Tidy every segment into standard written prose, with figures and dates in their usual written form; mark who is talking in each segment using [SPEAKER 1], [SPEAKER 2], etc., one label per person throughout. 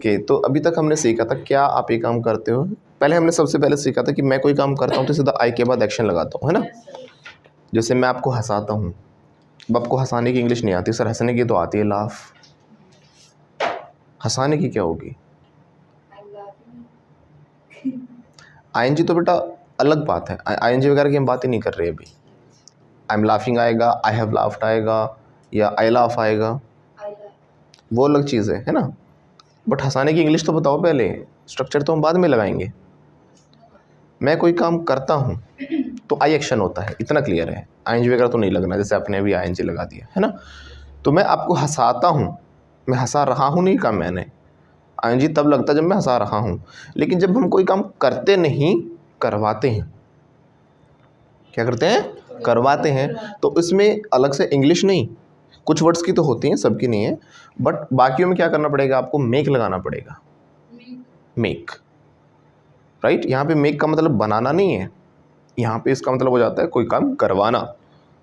[SPEAKER 1] Okay, तो अभी तक हमने सीखा था क्या आप ये काम करते हो। पहले हमने सबसे पहले सीखा था कि मैं कोई काम करता हूँ तो सीधा आई के बाद एक्शन लगाता हूँ, है ना। जैसे मैं आपको हंसाता हूँ, अब आपको हंसाने की इंग्लिश नहीं आती सर, हंसने की तो आती है, लाफ। हंसाने की क्या होगी? आईएनजी तो बेटा अलग बात है, आईएनजी वगैरह की हम बात ही नहीं कर रहे अभी। आई एम लाफिंग आएगा, आई हैव लाफ्ड आएगा, या आई लाफ आएगा, वो अलग चीज़ है ना। बट हंसाने की इंग्लिश तो बताओ पहले, स्ट्रक्चर तो हम बाद में लगाएंगे। मैं कोई काम करता हूँ तो आई एक्शन होता है, इतना क्लियर है। आईएनजी वगैरह तो नहीं लगना, जैसे आपने अभी आईएनजी लगा दिया है ना। तो मैं आपको हंसाता हूँ, मैं हंसा रहा हूँ नहीं कहा मैंने, आईएनजी तब लगता है जब मैं हंसा रहा हूँ। लेकिन जब हम कोई काम करते नहीं, करवाते हैं, क्या करते हैं? करवाते हैं, तो इसमें अलग से इंग्लिश नहीं, कुछ वर्ड्स की तो होती हैं, सबकी नहीं है, बट बाकियों में क्या करना पड़ेगा आपको? मेक लगाना पड़ेगा। Make, right. यहाँ पे मेक का मतलब बनाना नहीं है, यहाँ पे इसका मतलब हो जाता है कोई काम करवाना।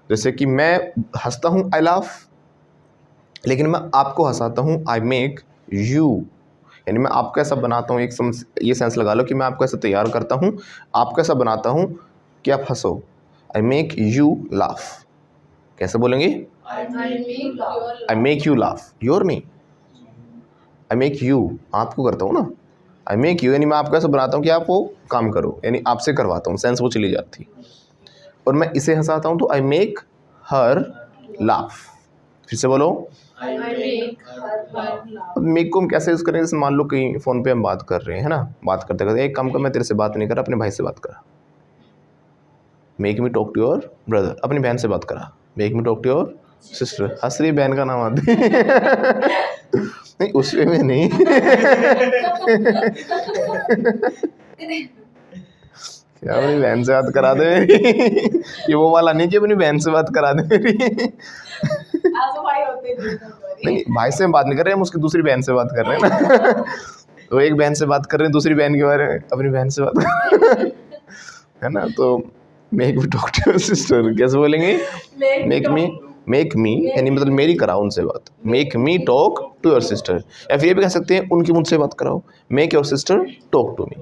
[SPEAKER 1] जैसे कि मैं हंसता हूँ आई लाफ, लेकिन मैं आपको हंसाता हूँ आई मेक यू, यानी मैं आपको ऐसा बनाता हूँ, ये सेंस लगा लो कि मैं आपको ऐसा तैयार करता हूँ, आपको ऐसा बनाता हूँ कि आप हंसो। आई मेक यू लाफ, कैसे बोलेंगे? I make you laugh, your नहीं, आई मेक यू, आपको करता हूँ ना, आई मेक यू, यानी मैं आपको ऐसा बनाता हूँ कि आप वो काम करो, यानी आपसे करवाता हूँ, सेंस वो चली जाती। और मैं इसे हंसाता हूँ तो आई मेक हर लाफ। फिर से बोलो, मेक को हम कैसे यूज़ करेंगे? जैसे मान लो कहीं फ़ोन पे हम बात कर रहे हैं, है ना, बात करते करते एक काम कर, मैं तेरे से बात नहीं कर रहा, अपने भाई से बात करा, make me talk to your brother. अपनी बहन से बात करा, make me talk to your sister. हंस रही बहन का नाम आती नहीं, उस वे में नहीं क्या अपनी बहन से बात करा दे मेरी ये वो वाला नहीं कि अपनी बहन से बात करा दे मेरी नहीं, भाई से हम बात नहीं कर रहे, हम उसकी दूसरी बहन से बात कर रहे हैं ना तो एक बहन से बात कर रहे हैं दूसरी बहन के बारे में, अपनी बहन से बात कर रहे हैं है ना। तो make me talk to your sister, कैसे बोलेंगे? मेक मी यानी मतलब मेरी कराओ उनसे बात, make me talk to your sister. या फिर ये भी कह सकते हैं उनकी मुझसे बात कराओ, make your sister talk to me,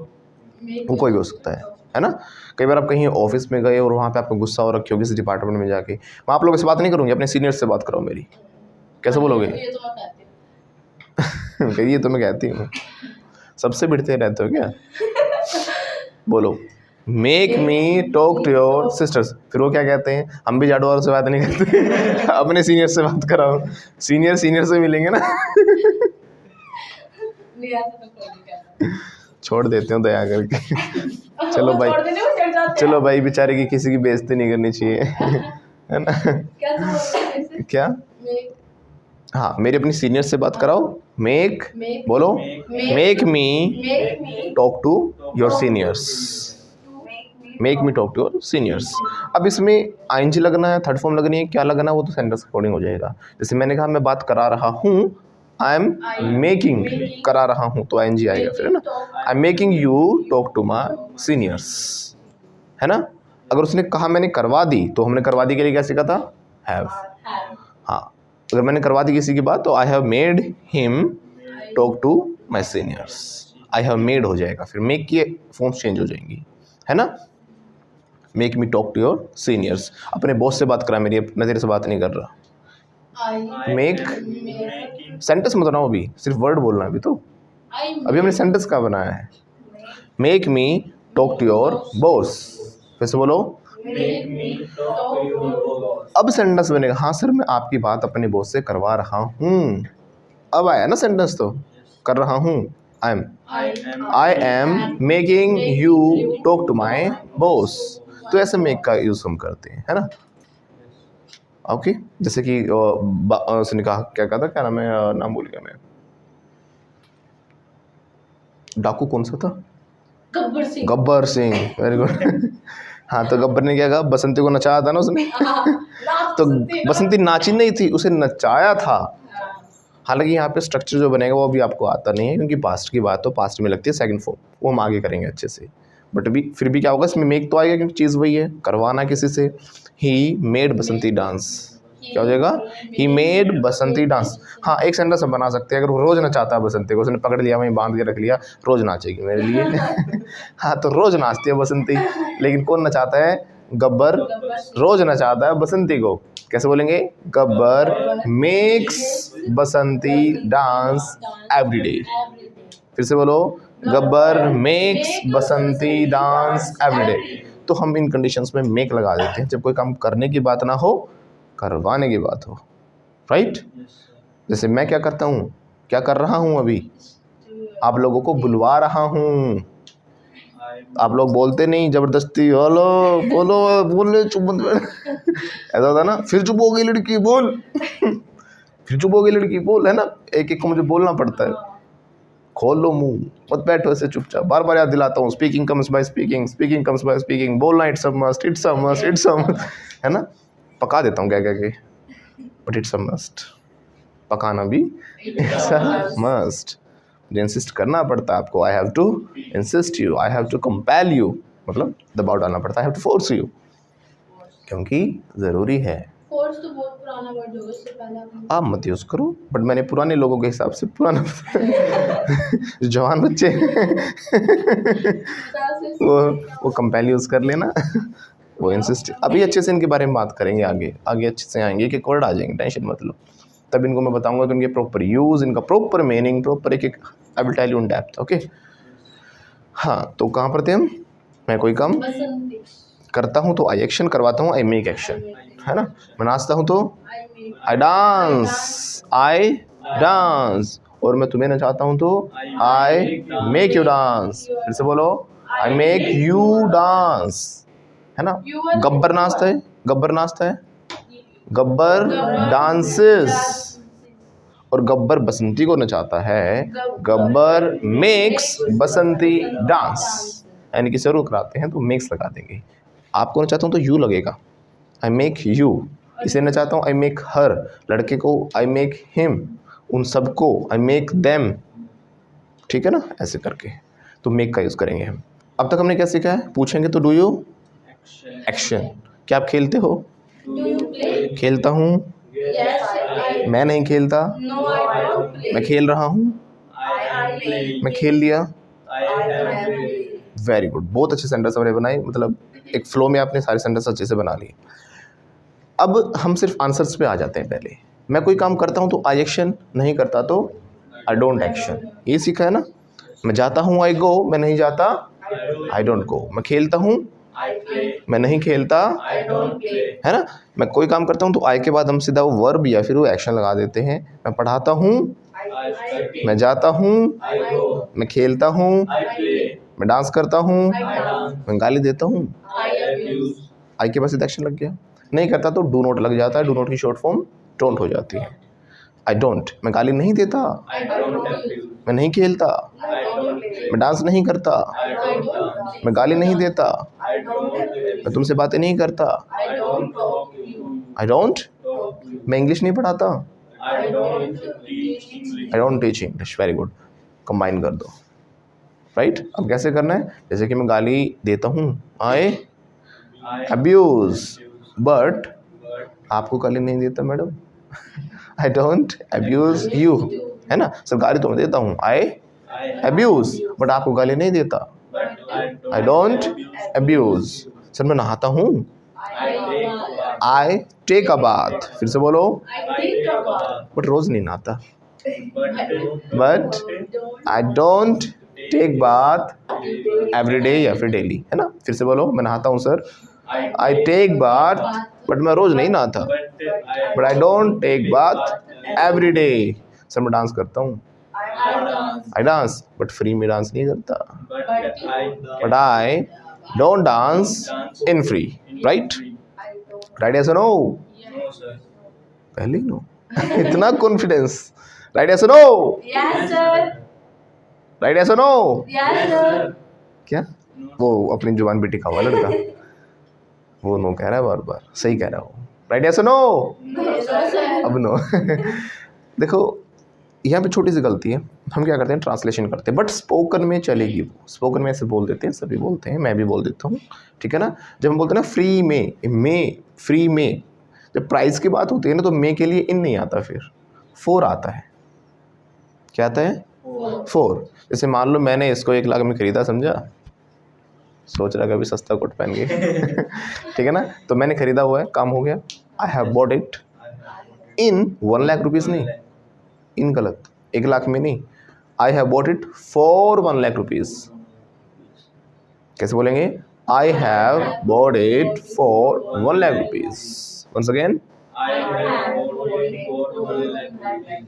[SPEAKER 1] वो कोई भी हो सकता है ना। कई बार आप कहीं ऑफिस में गए और वहाँ पे आपको गुस्सा हो रखे हो किसी डिपार्टमेंट में जाके, वहाँ आप लोगों से बात नहीं करूँगी, अपने सीनियर से बात कराओ मेरी, कैसे बोलोगे? ये तो मैं कहती हूँ, सबसे भिड़ते रहते हो क्या? बोलो, make me talk to your sisters. फिर वो क्या कहते हैं? हम भी झाड़ू वालों से बात नहीं करते अपने सीनियर से बात कराओ, सीनियर से मिलेंगे ना छोड़ देते हो दया करके चलो भाई बेचारे की किसी की बेइज्जती नहीं करनी चाहिए है ना। क्या? हाँ, मेरी अपनी सीनियर से बात कराओ, मेक बोलो, make me talk to your seniors, make me talk to your seniors. अब इसमें आईएनजी लगना है, थर्ड फॉर्म लगनी है, क्या लगना है वो तो सेंटेंस अकॉर्डिंग हो जाएगा। जैसे मैंने कहा मैं बात करा रहा हूँ, आई एम मेकिंग, करा रहा हूँ तो आईएनजी आएगा फिर, है ना। I am making you talk to my seniors, है ना। अगर उसने कहा मैंने करवा दी, तो हमने करवा दी के लिए क्या सीखा था? हैव। हाँ, अगर मैंने करवा दी किसी की बात तो I have made him talk to my seniors, I have made हो जाएगा, फिर मेक की फॉर्म्स चेंज हो जाएंगी, है ना। Make me talk to your seniors, अपने बॉस से बात करा मेरी, मैं तेरे से बात नहीं कर रहा। मेक सेंटेंस मत बनाओ, अभी सिर्फ वर्ड बोलना है अभी तो, अभी हमने सेंटेंस का बनाया है। Make me talk to your boss, फिर से बोलो, अब सेंटेंस बनेगा, हाँ सर मैं आपकी बात अपने बॉस से करवा रहा हूँ, अब आया ना सेंटेंस, तो कर रहा हूँ, I am making you talk to my boss. तो ऐसे मेक का यूज़ हम करते हैं, है ना। ओके, जैसे कि उसने कहा, क्या कहा था, क्या नाम है, नाम भूल गया मैं, डाकू कौन सा था? गब्बर सिंह, वेरी गुड हाँ, तो गब्बर ने क्या कहा? बसंती को नचाया था ना उसने तो बसंती नाची नहीं थी, उसे नचाया था। हालांकि यहाँ पे स्ट्रक्चर जो बनेगा वो अभी आपको आता नहीं है, क्योंकि पास्ट की बात तो पास्ट में लगती है, सेकंड फॉर्म वो हम आगे करेंगे अच्छे से। बट अभी फिर भी क्या होगा, इसमें मेक तो आएगा क्योंकि चीज़ वही है, करवाना किसी से। ही मेड बसंती डांस, क्या हो जाएगा? He made Basanti dance. हाँ, एक सेंटेंस हम बना सकते हैं, अगर वो रोज नचाता है बसंती को, उसने पकड़ लिया, वहीं बांध के रख लिया, रोज नाचेगी मेरे लिए। हाँ, तो रोज नाचती है बसंती, लेकिन कौन नचाता है? गब्बर रोज नचाता है बसंती को। कैसे बोलेंगे? गब्बर मेक्स बसंती डांस एवरीडे। फिर से बोलो, गब्बर मेक्स बसंती डांस एवरीडे। तो हम इन कंडीशंस में मेक लगा देते हैं जब कोई काम करने की बात ना हो, करवाने की बात हो, राइट? जैसे मैं क्या करता हूँ, क्या कर रहा हूँ अभी? आप लोगों को बुलवा रहा हूँ। आप लोग बोलते नहीं जबरदस्ती, हेलो बोलो, बोले चुप ऐसा होता ना, फिर चुप हो गई लड़की बोल, फिर चुप हो गई लड़की बोल, है ना? एक एक को मुझे बोलना पड़ता है। खोल लो मुंह, मत बैठो ऐसे चुपचाप। बार बार याद दिलाता हूँ, speaking comes by speaking, speaking comes by speaking, बोलना it's a must, it's a must, it's a must, है ना? पका देता हूँ क्या क्या के, बट इट्स अ मस्ट। पकाना भी इट्स अ मस्ट। मुझे इंसिस्ट करना पड़ता है आपको। I have to insist you, I have to compel you, मतलब दबाव डालना पड़ता है, I have to force you, क्योंकि ज़रूरी है।
[SPEAKER 2] फोर्स तो बहुत पुराना वर्ड होगा, इससे पहले
[SPEAKER 1] आप मत यूज़ करो, बट मैंने पुराने लोगों के हिसाब से पुराना जवान बच्चे वो कंपेल यूज़ कर लेना, वो इंसिस्ट। अभी अच्छे से इनके बारे में बात करेंगे, आगे आगे अच्छे से आएंगे कि वर्ड आ जाएंगे, टेंशन मत लो। तब इनको मैं बताऊंगा कि उनके प्रॉपर यूज़, इनका प्रॉपर मीनिंग, प्रॉपर एक I will tell you in depth, okay? हाँ, तो कहाँ पर थे हम? मैं कोई काम करता हूँ तो आई एक्शन करवाता हूँ, आई मेक एक्शन, है ना? मैं नाचता हूँ तो आई डांस, आई डांस। और मैं तुम्हें नचाता हूँ तो आई मेक यू डांस। फिर से बोलो, आई मेक यू डांस, है ना? गब्बर नाचता है, गब्बर नाचता है, गब्बर डांसेस। और गब्बर बसंती को नचाता है, गब्बर मेक्स बसंती डांस। यानी कि शुरू कराते हैं तो मेक्स लगा देंगे। आपको नचाता हूँ तो यू लगेगा, आई मेक यू। इसे नचाता हूँ, आई मेक हर। लड़के को आई मेक हिम, उन सबको आई मेक देम, ठीक है ना? ऐसे करके तो मेक का यूज़ करेंगे हम। अब तक हमने क्या सीखा है? पूछेंगे तो डू यू एक्शन। क्या आप खेलते हो? खेलता हूँ, मैं नहीं खेलता, मैं खेल रहा हूँ, मैं खेल लिया। वेरी गुड, बहुत अच्छे सेंटेंस हमने बनाए, मतलब एक फ्लो में आपने सारे सेंटेंस अच्छे से बना लिए। अब हम सिर्फ आंसर्स पे आ जाते हैं। पहले मैं कोई काम करता हूँ तो आई एक्शन, नहीं करता तो आई डोंट एक्शन। ये सीखा है ना? मैं जाता हूँ आई गो, मैं नहीं जाता आई डोंट गो। मैं खेलता हूँ, मैं नहीं खेलता, है ना? मैं कोई काम करता हूँ तो आई के बाद हम सीधा वो वर्ब या फिर वो एक्शन लगा देते हैं। मैं पढ़ाता हूँ, मैं जाता हूँ, मैं खेलता हूँ, मैं डांस करता हूँ, मैं गाली देता हूँ। आई के बाद सीधा एक्शन लग गया। नहीं करता तो डू नॉट लग जाता है, डू नॉट की शॉर्ट फॉर्म डोंट हो जाती है। आई डोंट, मैं गाली नहीं देता, मैं नहीं खेलता, मैं डांस नहीं करता, मैं गाली नहीं देता, मैं तुमसे बातें नहीं करता, आई डोंट, मैं इंग्लिश नहीं पढ़ाता, I don't teach English. Very good, combine कर दो, राइट? अब कैसे करना है? जैसे कि मैं गाली देता हूँ, आई अब्यूज, बट आपको गाली नहीं देता madam, I don't abuse you, है ना? सर गाली तो मैं देता हूँ, आई अब्यूज, बट आपको गाली नहीं देता, आई डोंट अब्यूज। सर मैं नहाता हूँ, आई टेक अ बाथ। फिर से बोलो, बट रोज नहीं नहाता, but I don't take bath every day या फिर डेली, है ना? फिर से बोलो, मैं नहाता हूँ sir, I take bath, but मैं रोज नहीं नहाता, but I don't take bath every day. Sir मैं डांस करता हूँ, आई डांस, बट फ्री में डांस नहीं करता, but I don't dance in free, right? Right या नो? पहले ही नो। इतना कॉन्फिडेंस, राइट या नो? राइट या नो? क्या वो अपनी जुबान पे टिका हुआ लड़का, वो नो कह रहा है बार बार, सही कह रहा है। राइट या नो? अब नो। देखो यहाँ पे छोटी सी गलती है, हम क्या करते हैं, ट्रांसलेशन करते हैं, बट स्पोकन में चलेगी वो। स्पोकन में ऐसे बोल देते हैं, सभी बोलते हैं, मैं भी बोल देता हूँ, ठीक है ना? जब हम बोलते हैं ना फ्री में, फ्री में, जब प्राइस की बात होती है ना तो मे के लिए इन नहीं आता, फिर फोर आता है। क्या आता है? फोर। जैसे मान लो मैंने इसको 1 लाख में खरीदा, समझा, सोच रहा कभी सस्ता कोट पहन के ठीक है ना, तो मैंने खरीदा हुआ है, काम हो गया। I have bought it in 1 lakh rupees, नहीं इन गलत, 1 लाख में नहीं, I have bought it for 1 lakh rupees. कैसे बोलेंगे? I have bought it for 1 lakh rupees. Once again,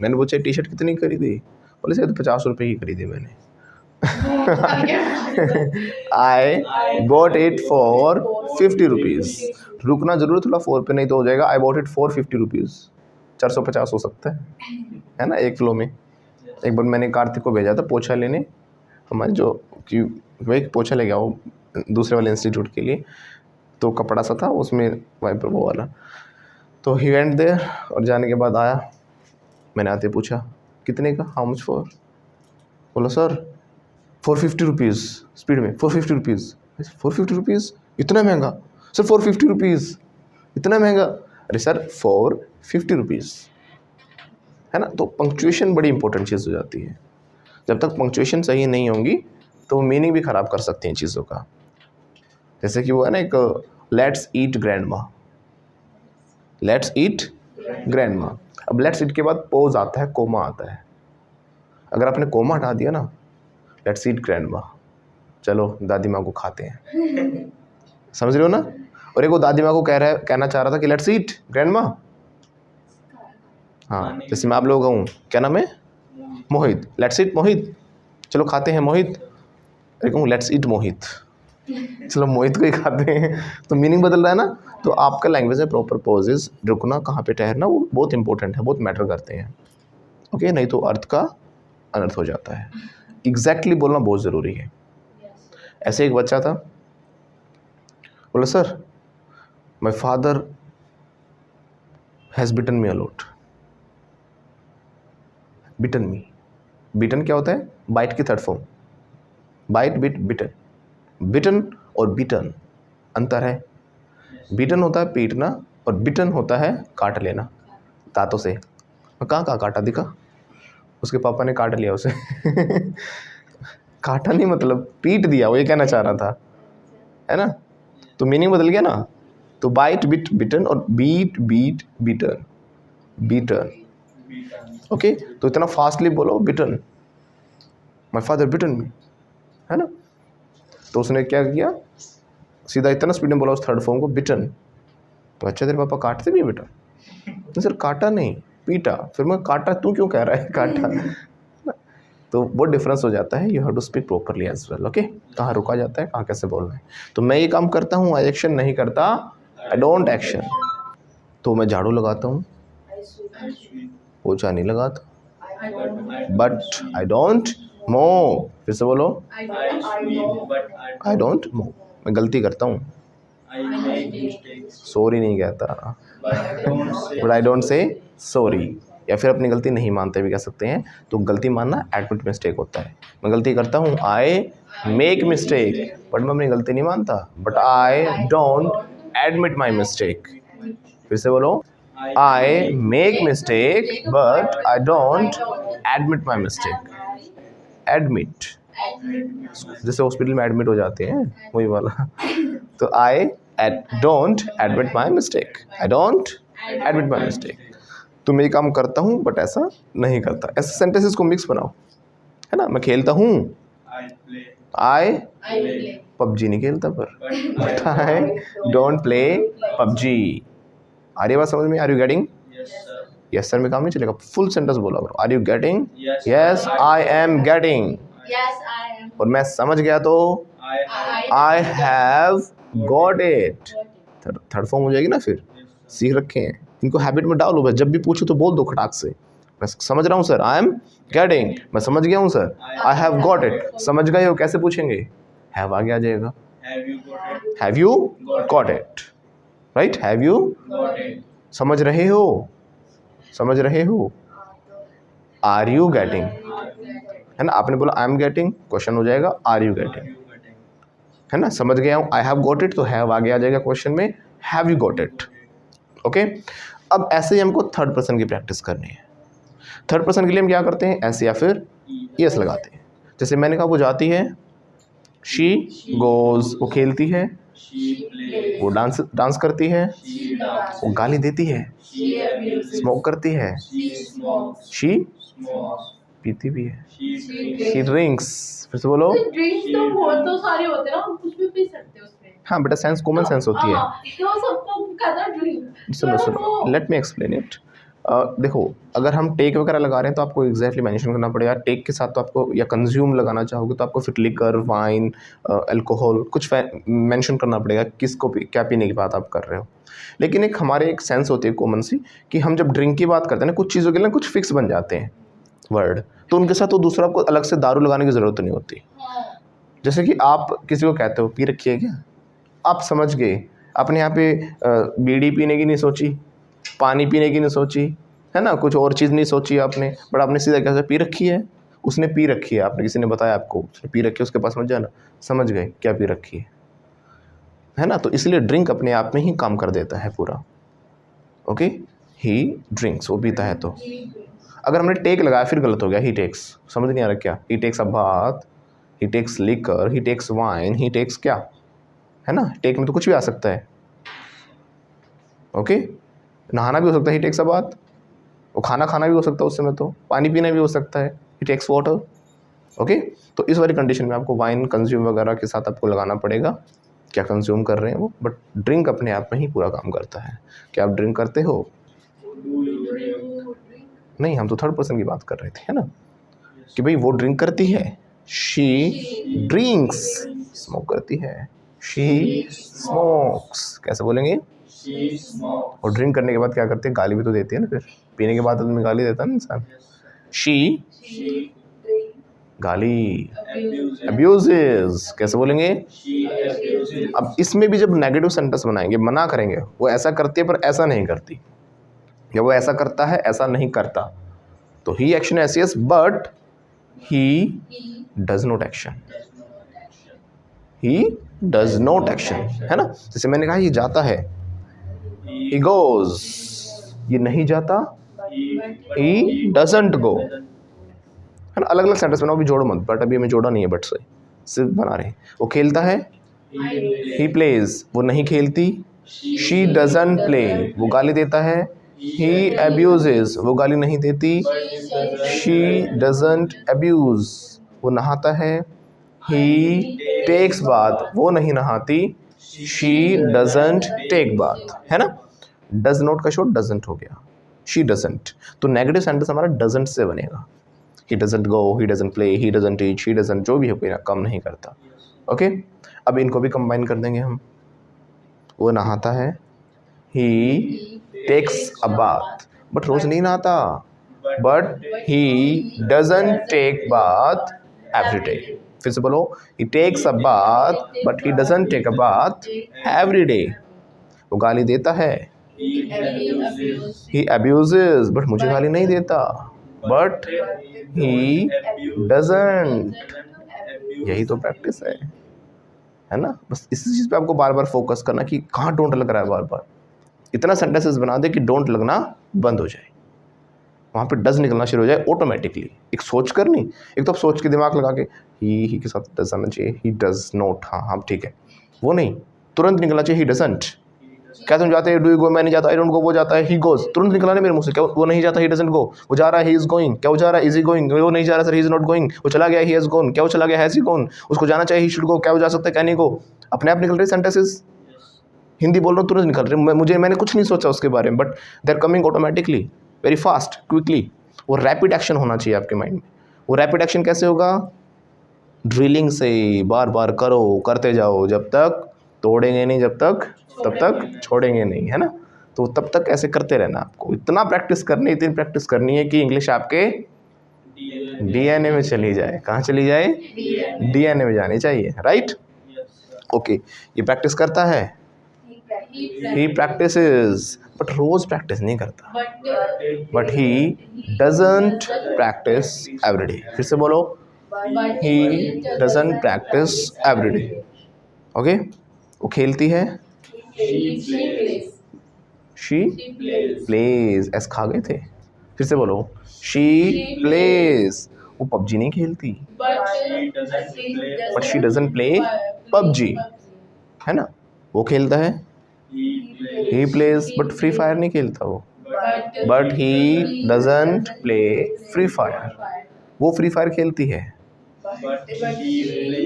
[SPEAKER 1] मैंने पूछा टी शर्ट कितनी खरीदी, बोले सर 50 रुपये की खरीदी मैंने। I bought it for 50 rupees. रुकना जरूर थोड़ा 4 पे, नहीं तो हो जाएगा I bought it for 50 rupees, 450 हो सकता है ना एक फ्लो में। एक बार मैंने कार्तिक को भेजा था पोछा लेने, हमारे जो कि वही पोछा ले गया वो दूसरे वाले इंस्टीट्यूट के लिए, तो कपड़ा सा था उसमें वाइपर वो वाला, तो ही वेंट देयर, और जाने के बाद आया, मैंने आते पूछा कितने का, हाउ मच फॉर, बोला सर 450 रुपीज़, स्पीड में 450 रुपीज़। 450 रुपीज़ इतना महंगा? सर 450 रुपीज़ इतना महंगा? अरे सर 450 रुपीज़ है ना। तो पंक्चुएशन बड़ी इंपॉर्टेंट चीज़ हो जाती है। जब तक पंक्चुएशन सही नहीं होंगी तो मीनिंग भी ख़राब कर सकती हैं चीज़ों का। जैसे कि वो है ना एक let's eat grandma, let's eat grandma. अब लेट्स ईट के बाद पोज आता है, कोमा आता है। अगर आपने कोमा हटा दिया ना, लेट्स ईट ग्रैंडमा, चलो दादी माँ को खाते हैं, समझ रहे हो ना। और एक वो दादी माँ को कहना चाह रहा था कि लेट्स ईट ग्रैंडमा। हाँ, जैसे मैं आप लोगों का हूँ, क्या नाम है? मोहित, लेट्स ईट मोहित, चलो खाते हैं मोहित। अरे कहूँ लेट्स ईट मोहित, चलो मोहित को ही खाते हैं, तो मीनिंग बदल रहा है ना। तो आपका लैंग्वेज में प्रॉपर पॉजेज, रुकना, कहाँ पे ठहरना, वो बहुत इंपॉर्टेंट है, बहुत मैटर करते हैं। ओके, नहीं तो अर्थ का अनर्थ हो जाता है। एग्जैक्टली बोलना बहुत ज़रूरी है। ऐसे एक बच्चा था, बोला sir my father has bitten me a lot. Bitten me, bitten क्या होता है? बाइट की third form, bite, bit, bitten. Bitten और बीटन अंतर है। बीटन होता है पीटना और बिटन होता है काट लेना दांतों से। कहाँ काटा दिखा? उसके पापा ने काट लिया उसे काटा नहीं मतलब पीट दिया, वो ये कहना चाह रहा था, है ना। तो मीनिंग बदल गया ना। तो बाइट, बिट, बिटन, और beat, beat, beaten, beaten. Okay, तो इतना फास्टली बोलो बिटन, माई फादर बिटन मी, है ना। तो उसने क्या किया, सीधा इतना स्पीड में बोला उस थर्ड फॉर्म को, बिटन। तो अच्छा तेरे पापा काटते भी बेटा? नहीं सर काटा नहीं, पीटा। फिर मैं काटा, तू क्यों कह रहा है काटा? तो वो डिफरेंस हो जाता है। You have to speak properly as well. Okay, कहाँ रुका जाता है, कहाँ कैसे बोलना है। तो मैं ये काम करता हूँ, आई एक्शन नहीं करता, आई डोंट एक्शन। तो मैं झाड़ू लगाता हूँ, पोछा नहीं लगाता, बट आई डोंट मूव। फिर से बोलो, आई डोंट मूव। मैं गलती करता हूँ, सॉरी नहीं कहता, but I don't say sorry. या फिर अपनी गलती नहीं मानते भी कह सकते हैं। तो गलती मानना एडमिट मिस्टेक होता है। मैं गलती करता हूँ, आई मेक मिस्टेक, बट मैं अपनी गलती नहीं मानता, but I don't admit my mistake. फिर से बोलो, I make mistake but I don't admit my mistake. Admit, जैसे हॉस्पिटल में एडमिट हो जाते हैं, वही वाला। तो I don't admit my mistake, I don't admit my mistake. तो मैं ये काम करता हूँ बट ऐसा नहीं करता। ऐसे सेंटेंसेस को मिक्स बनाओ, है ना। मैं खेलता हूँ, आई पबजी नहीं खेलता, पर आई डोंट प्ले पबजी। आ रही बात समझ में? Are you getting? Yes sir में काम नहीं चलेगा, फुल सेंटेंस बोला करो। Are you getting? Yes I am getting.
[SPEAKER 2] Yes, I am.
[SPEAKER 1] और मैं समझ गया तो I have got it. Third form हो जाएगी ना। फिर सीख रखे हैं, इनको हैबिट में डालो बस। जब भी पूछो तो बोल दो खटाक से, मैं समझ रहा हूँ सर, आई एम गेटिंग, मैं समझ गया हूँ sir, I have got it. समझ गए हो? कैसे पूछेंगे? हैव आगे आ जाएगा, have you got it, right. Have you, समझ रहे हो, समझ रहे हो। आर यू गेटिंग, है ना। आपने बोला आई एम गेटिंग, क्वेश्चन हो जाएगा आर यू गेटिंग, है ना। समझ गया हूँ, आई हैव गॉट इट, तो हैव आगे आ जाएगा क्वेश्चन में, have you got it. Okay, अब ऐसे ही हमको थर्ड पर्सन की प्रैक्टिस करनी है। थर्ड पर्सन के लिए हम क्या करते हैं, ऐसे या फिर यस लगाते हैं। जैसे मैंने कहा वो जाती है, शी गोज, वो खेलती है, वो डांस करती है, वो गाली देती है, स्मोक करती है, शी पीती भी है, शी ड्रिंक्स। फिर से बोलो।
[SPEAKER 2] ड्रिंक्स तो बहुत तो सारे होते हैं ना, हम कुछ भी पी सकते हैं उसमें।
[SPEAKER 1] हाँ बेटा, सेंस कॉमन सेंस होती है।
[SPEAKER 2] तो सबको कहता है ड्रिंक।
[SPEAKER 1] सुनो सुनो, लेट मी एक्सप्लेन इट। देखो, अगर हम टेक वगैरह लगा रहे हैं तो आपको एग्जैक्टली मेंशन करना पड़ेगा। टेक के साथ तो आपको, या कंज्यूम लगाना चाहोगे तो आपको फिर लिकर, वाइन, अल्कोहल कुछ मेंशन करना पड़ेगा, किसको क्या पीने की बात आप कर रहे हो। लेकिन एक हमारे एक सेंस होती है कॉमन सी, कि हम जब ड्रिंक की बात करते हैं ना, कुछ चीज़ों के लिए कुछ फिक्स बन जाते हैं वर्ड, तो उनके साथ तो दूसरा आपको अलग से दारू लगाने की ज़रूरत नहीं होती। जैसे कि आप किसी को कहते हो पी रखी है क्या, आप समझ गए, आपने यहाँ पे बीड़ी पीने की नहीं सोची, पानी पीने की नहीं सोची, है ना, कुछ और चीज़ नहीं सोची आपने, बट आपने सीधा कैसे पी रखी है, उसने पी रखी है, आपने किसी ने बताया आपको उसने पी रखी है, उसके पास मत जाना, समझ गए क्या पी रखी है ना। तो इसलिए ड्रिंक अपने आप में ही काम कर देता है पूरा। ओके, ही ड्रिंक्स, वो पीता है। तो अगर हमने टेक लगाया फिर गलत हो गया, ही टेक्स, समझ नहीं आ रहा क्या, he takes a bath, he takes liquor, he takes wine, he takes क्या, है ना, टेक में तो कुछ भी आ सकता है। ओके, नहाना भी हो सकता है, ही टेक्स अ बाथ, वो खाना खाना भी हो सकता है उस समय, तो पानी पीना भी हो सकता है, ही टेक्स वाटर। ओके, तो इस वाली कंडीशन में आपको वाइन कंज्यूम वगैरह के साथ आपको लगाना पड़ेगा क्या कंज्यूम कर रहे हैं वो, बट ड्रिंक अपने आप में ही पूरा काम करता है। क्या आप ड्रिंक करते हो? नहीं, हम तो थर्ड पर्सन की बात कर रहे थे, है ना, कि भाई वो ड्रिंक करती है, शी ड्रिंक्स, स्मोक करती है, शी स्मोक्स। कैसे बोलेंगे? और ड्रिंक करने के बाद क्या करते हैं, गाली भी तो देती है ना, फिर पीने के बाद आदमी गाली देता है ना इंसान। शी गाली, अब्यूजेस। कैसे बोलेंगे? अब इसमें भी जब नेगेटिव सेंटेंस बनाएंगे, मना करेंगे, वो ऐसा करती है पर ऐसा नहीं करती, या वो ऐसा करता है ऐसा नहीं करता, तो he action S yes but he does not action, he does not action, है ना। जैसे मैंने कहा ये जाता है, he goes, ये नहीं जाता, he doesn't go, है ना। अलग अलग सेंटेंस बनाओ, अभी जोड़ो मत, बट अभी हमें जोड़ा नहीं है, बट से सिर्फ बना रहे हैं। वो खेलता है, he plays, वो नहीं खेलती, she doesn't play, वो गाली देता है, he abuses, वो गाली नहीं देती, she doesn't abuse, वो नहाता है, he takes bath, वो नहीं नहाती, she doesn't take bath, है ना। डज नॉट का शॉर्ट डजंट हो गया, शी डजंट। तो नेगेटिव सेंटेंस हमारा डजंट से बनेगा, ही doesn't go, he doesn't play, he doesn't teach, he doesn't, जो भी है कोई काम नहीं करता। ओके, अब इनको भी कंबाइन कर देंगे हम। वो नहाता है, he takes a bath, but रोज नहीं नहाता, but he doesn't take bath every day. फिर से बोलो, he takes a bath but he doesn't take a bath every day. वो गाली देता है, he abuses, बट मुझे गाली नहीं देता, बट he doesn't। यही तो प्रैक्टिस है ना। बस इसी चीज़ पे आपको बार बार फोकस करना कि कहाँ डोंट लग रहा है, बार बार इतना सेंटेंसेस बना दे कि डोंट लगना बंद हो जाए, वहाँ पे डज निकलना शुरू हो जाए ऑटोमेटिकली। एक सोच कर नहीं, एक तो आप सोच के दिमाग लगा के ही के साथ डज आना चाहिए, ही डज नॉट, हाँ हाँ ठीक है, वो नहीं, तुरंत निकलना चाहिए ही डजंट। क्या तुम जाते हैं, डू यू गो, मैं नहीं जाता, आई डोंट गो, वो जाता है, ही गोज, तुरंत निकला ना मेरे मुंह से। क्या वो नहीं जाता, ही डजंट गो, वो जा रहा है, ही इज गोइंग, क्या वो जा रहा है, इज ही गोइंग, वो नहीं जा रहा sir, he is not going, वो चला गया, ही हैज गॉन, क्या वो चला गया, हैज ही गॉन, उसको जाना चाहिए, ही शुड गो, क्या वो जा सकता है, क्या नहीं गो। अपने आप निकल रहे सेंटेंसेस, हिंदी बोल रहा हूँ तुरंत निकल रहे, मैंने कुछ नहीं सोचा उसके बारे में, but they are coming automatically, very fast, quickly. वो रैपिड एक्शन होना चाहिए आपके माइंड में। वो रैपिड एक्शन कैसे होगा? ड्रिलिंग से, बार बार करो, करते जाओ, जब तक तोड़ेंगे नहीं, जब तक तब तक छोड़ेंगे नहीं, है ना। तो तब तक ऐसे करते रहना आपको, इतना प्रैक्टिस करनी, इतनी प्रैक्टिस करनी है कि इंग्लिश आपके डीएनए में चली जाए। कहाँ चली जाए? डीएनए में जानी चाहिए, राइट। ओके, ये प्रैक्टिस करता है, ही प्रैक्टिसेस, बट रोज प्रैक्टिस नहीं करता, but he doesn't practice every day. फिर से बोलो, ही doesn't practice every day. Okay, वो खेलती है, शी प्लेज, एस खा गए थे, फिर से बोलो, शी प्लेज। वो पबजी नहीं खेलती, but she doesn't play PUBG, है ना। वो खेलता है he plays, but free fire नहीं खेलता वो, but he doesn't play free fire. वो फ्री फायर खेलती है,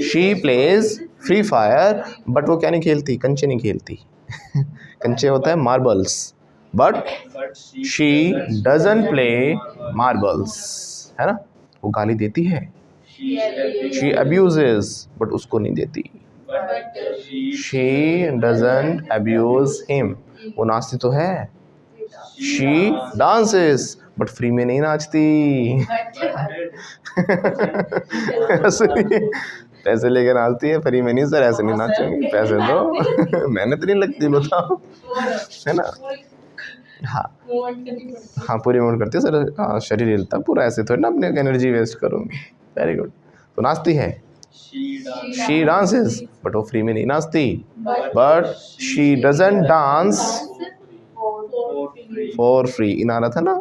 [SPEAKER 1] she plays free fire, but वो क्या नहीं खेलती, कंचे नहीं खेलती। कंचे होता है marbles, but she doesn't play marbles, है ना। वो गाली देती है, शी अब्यूजेस, बट उसको नहीं देती, शी डजंट अब्यूज हिम। वो नाचती तो है, शी डांसेस, बट फ्री में नहीं नाचती। पैसे लेके नाचती है, फ्री में नहीं। सर ऐसे नहीं नाचेंगे, पैसे दो। मेहनत नहीं लगती, बताओ, है ना। हाँ हाँ, पूरी मूवमेंट करती है सर, हाँ, शरीर हिलता पूरा, ऐसे थोड़ी ना अपने एनर्जी वेस्ट करूँगी। Very good. तो नाचती है, शी डांसेस, बट वो फ्री में नहीं नाचती, but she doesn't dance for free. इन आ रहा था ना,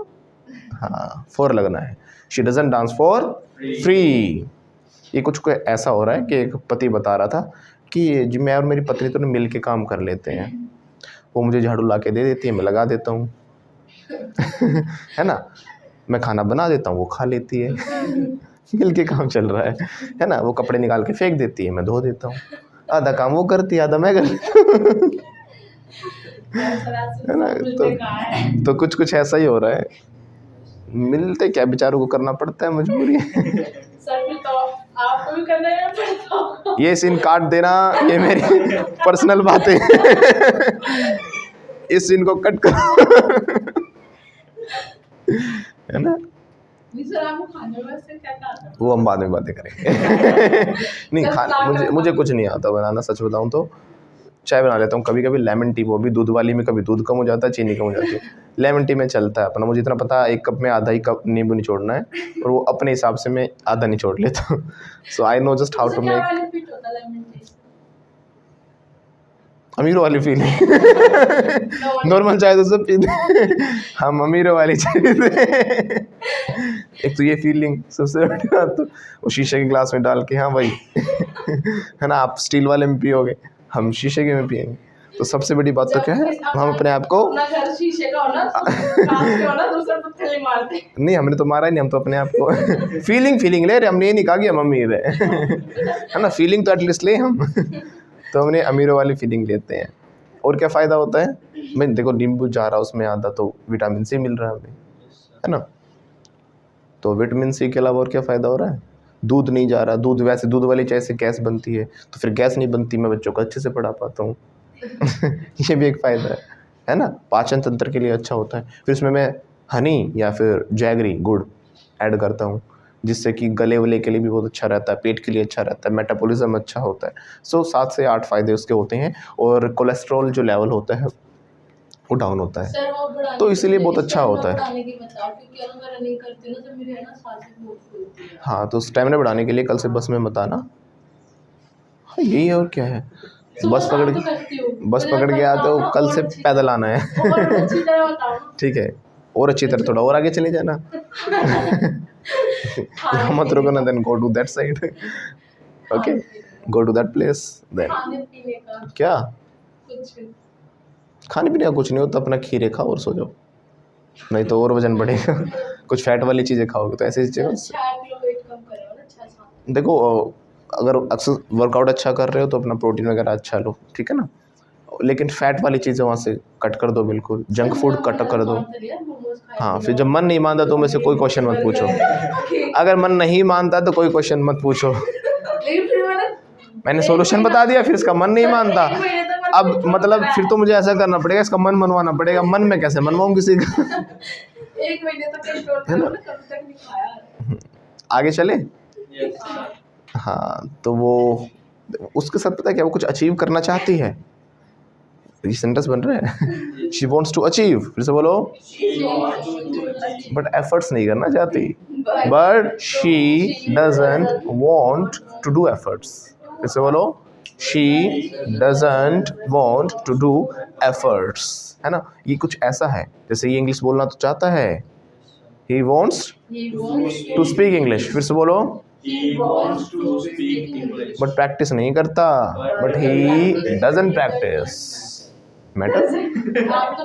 [SPEAKER 1] हाँ, फॉर लगना है, she doesn't dance for free. ये कुछ ऐसा हो रहा है कि एक पति बता रहा था कि जी मैं और मेरी पत्नी तो मिल के काम कर लेते हैं, वो मुझे झाड़ू ला के दे देती है, मैं लगा देता हूँ। है ना, मैं खाना बना देता हूँ, वो खा लेती है। मिल के काम चल रहा है ना। वो कपड़े निकाल के फेंक देती है, मैं धो देता हूँ। आधा काम वो करती है, आधा मैं कर लेता हूँ। है ना। तो कुछ ऐसा ही हो रहा है, मिलते क्या, बेचारों को करना पड़ता है, मजबूरी है।
[SPEAKER 2] तो आपको भी करना है।
[SPEAKER 1] ये सीन काट देना, ये मेरी पर्सनल बातें। इस सीन को कट कर, है ना।
[SPEAKER 2] सर आपको खाने में से क्या आता है?
[SPEAKER 1] वो हम बाद में बातें करेंगे। नहीं, मुझे कुछ नहीं आता बनाना, सच बताऊं तो। चाय बना लेता हूँ कभी कभी, लेमन टी, वो भी दूध वाली में, कभी दूध कम हो जाता है, चीनी कम हो जाती है। लेमन टी में चलता है अपना, मुझे इतना पता है 1 कप में आधा ही कप नींबू निचोड़ना है, और वो अपने हिसाब से मैं आधा निचोड़ लेता हूँ। So I know just how to make. अमीरों वाली फीलिंग। नॉर्मल चाय तो सब पीते, हम अमीरों वाली चाय पीते। एक तो ये फीलिंग सबसे बड़ी बात, तो वो शीशे के ग्लास में डाल के, हाँ भाई, है ना, आप स्टील वाले में पियोगे, हम शीशे के में पियेंगे। तो सबसे बड़ी बात तो क्या है, हम अपने आप को,
[SPEAKER 2] शीशे का होना, कांच का होना, दूसरा पत्थर नहीं मारते।
[SPEAKER 1] नहीं, हमने तो मारा ही नहीं, हम तो अपने आप को फीलिंग ले रहे, हमने ये नहीं कहा कि हम अमीर है। है ना, फीलिंग तो एटलीस्ट ले हम। तो हमने अमीरों वाली फीलिंग लेते हैं। और क्या फ़ायदा होता है, मैं देखो नींबू जा रहा उसमें आधा, तो विटामिन सी मिल रहा है हमें, है ना। तो विटामिन सी के अलावा और क्या फ़ायदा हो रहा है, दूध नहीं जा रहा, दूध वैसे दूध वाली चाय से गैस बनती है, तो फिर गैस नहीं बनती, मैं बच्चों को अच्छे से पढ़ा पाता हूँ। ये भी एक फ़ायदा है ना। पाचन तंत्र के लिए अच्छा होता है। फिर इसमें मैं हनी या फिर जैगरी, गुड़ ऐड करता हूँ, जिससे कि गले वले के लिए भी बहुत अच्छा रहता है, पेट के लिए अच्छा रहता है, मेटाबॉलिज्म अच्छा होता है। सो 7 से 8 फ़ायदे उसके होते हैं, और कोलेस्ट्रॉल जो लेवल होता है वो डाउन होता है, तो इसीलिए बहुत अच्छा होता है। हाँ, तो स्टेमिना बढ़ाने के लिए कल से बस में मत आना। हाँ, यही है, और क्या है। बस पकड़ के आते हो, कल से पैदल आना है। ठीक है, और अच्छी तरह थोड़ा और आगे चले जाना। मत रुको ना, then go to that side. Okay, go to that place. Then क्या, खाने पीने का कुछ नहीं होता, अपना खीरे खाओ और सो जाओ, नहीं तो और वजन बढ़ेगा। कुछ फैट वाली चीज़ें खाओगे तो ऐसी चीज़ें। देखो, अगर अक्सर वर्कआउट अच्छा कर रहे हो तो अपना प्रोटीन वगैरह अच्छा लो, ठीक है ना, लेकिन फैट वाली चीज़ें वहाँ से कट कर दो, बिल्कुल जंक फूड कट कर दो। हाँ, फिर जब मन नहीं मानता तो मुझसे कोई क्वेश्चन मत पूछो। अगर मन नहीं मानता तो कोई क्वेश्चन मत पूछो। मैंने सोल्यूशन बता दिया, फिर इसका मन नहीं मानता, अब मतलब फिर तो मुझे ऐसा करना पड़ेगा, इसका मन मनवाना पड़ेगा। मन में कैसे मनवाऊँ किसी का।
[SPEAKER 2] 1 महीने तक है ना, कभी तक नहीं खाया।
[SPEAKER 1] आगे चले। हाँ, तो वो उसके साथ पता है क्या, वो कुछ अचीव करना चाहती है। ये सेंटेंस बन रहा है, शी वॉन्ट्स टू अचीव, फिर से बोलो, बट एफर्ट्स नहीं करना चाहती, but she doesn't want to do efforts, फिर से बोलो, she doesn't want to do efforts, है ना। ये कुछ ऐसा है जैसे ये इंग्लिश बोलना तो चाहता है, he wants
[SPEAKER 2] He wants
[SPEAKER 1] to speak English, फिर से बोलो,
[SPEAKER 2] He wants to speak English.
[SPEAKER 1] But practice नहीं करता, but he doesn't practice matter,
[SPEAKER 2] आप तो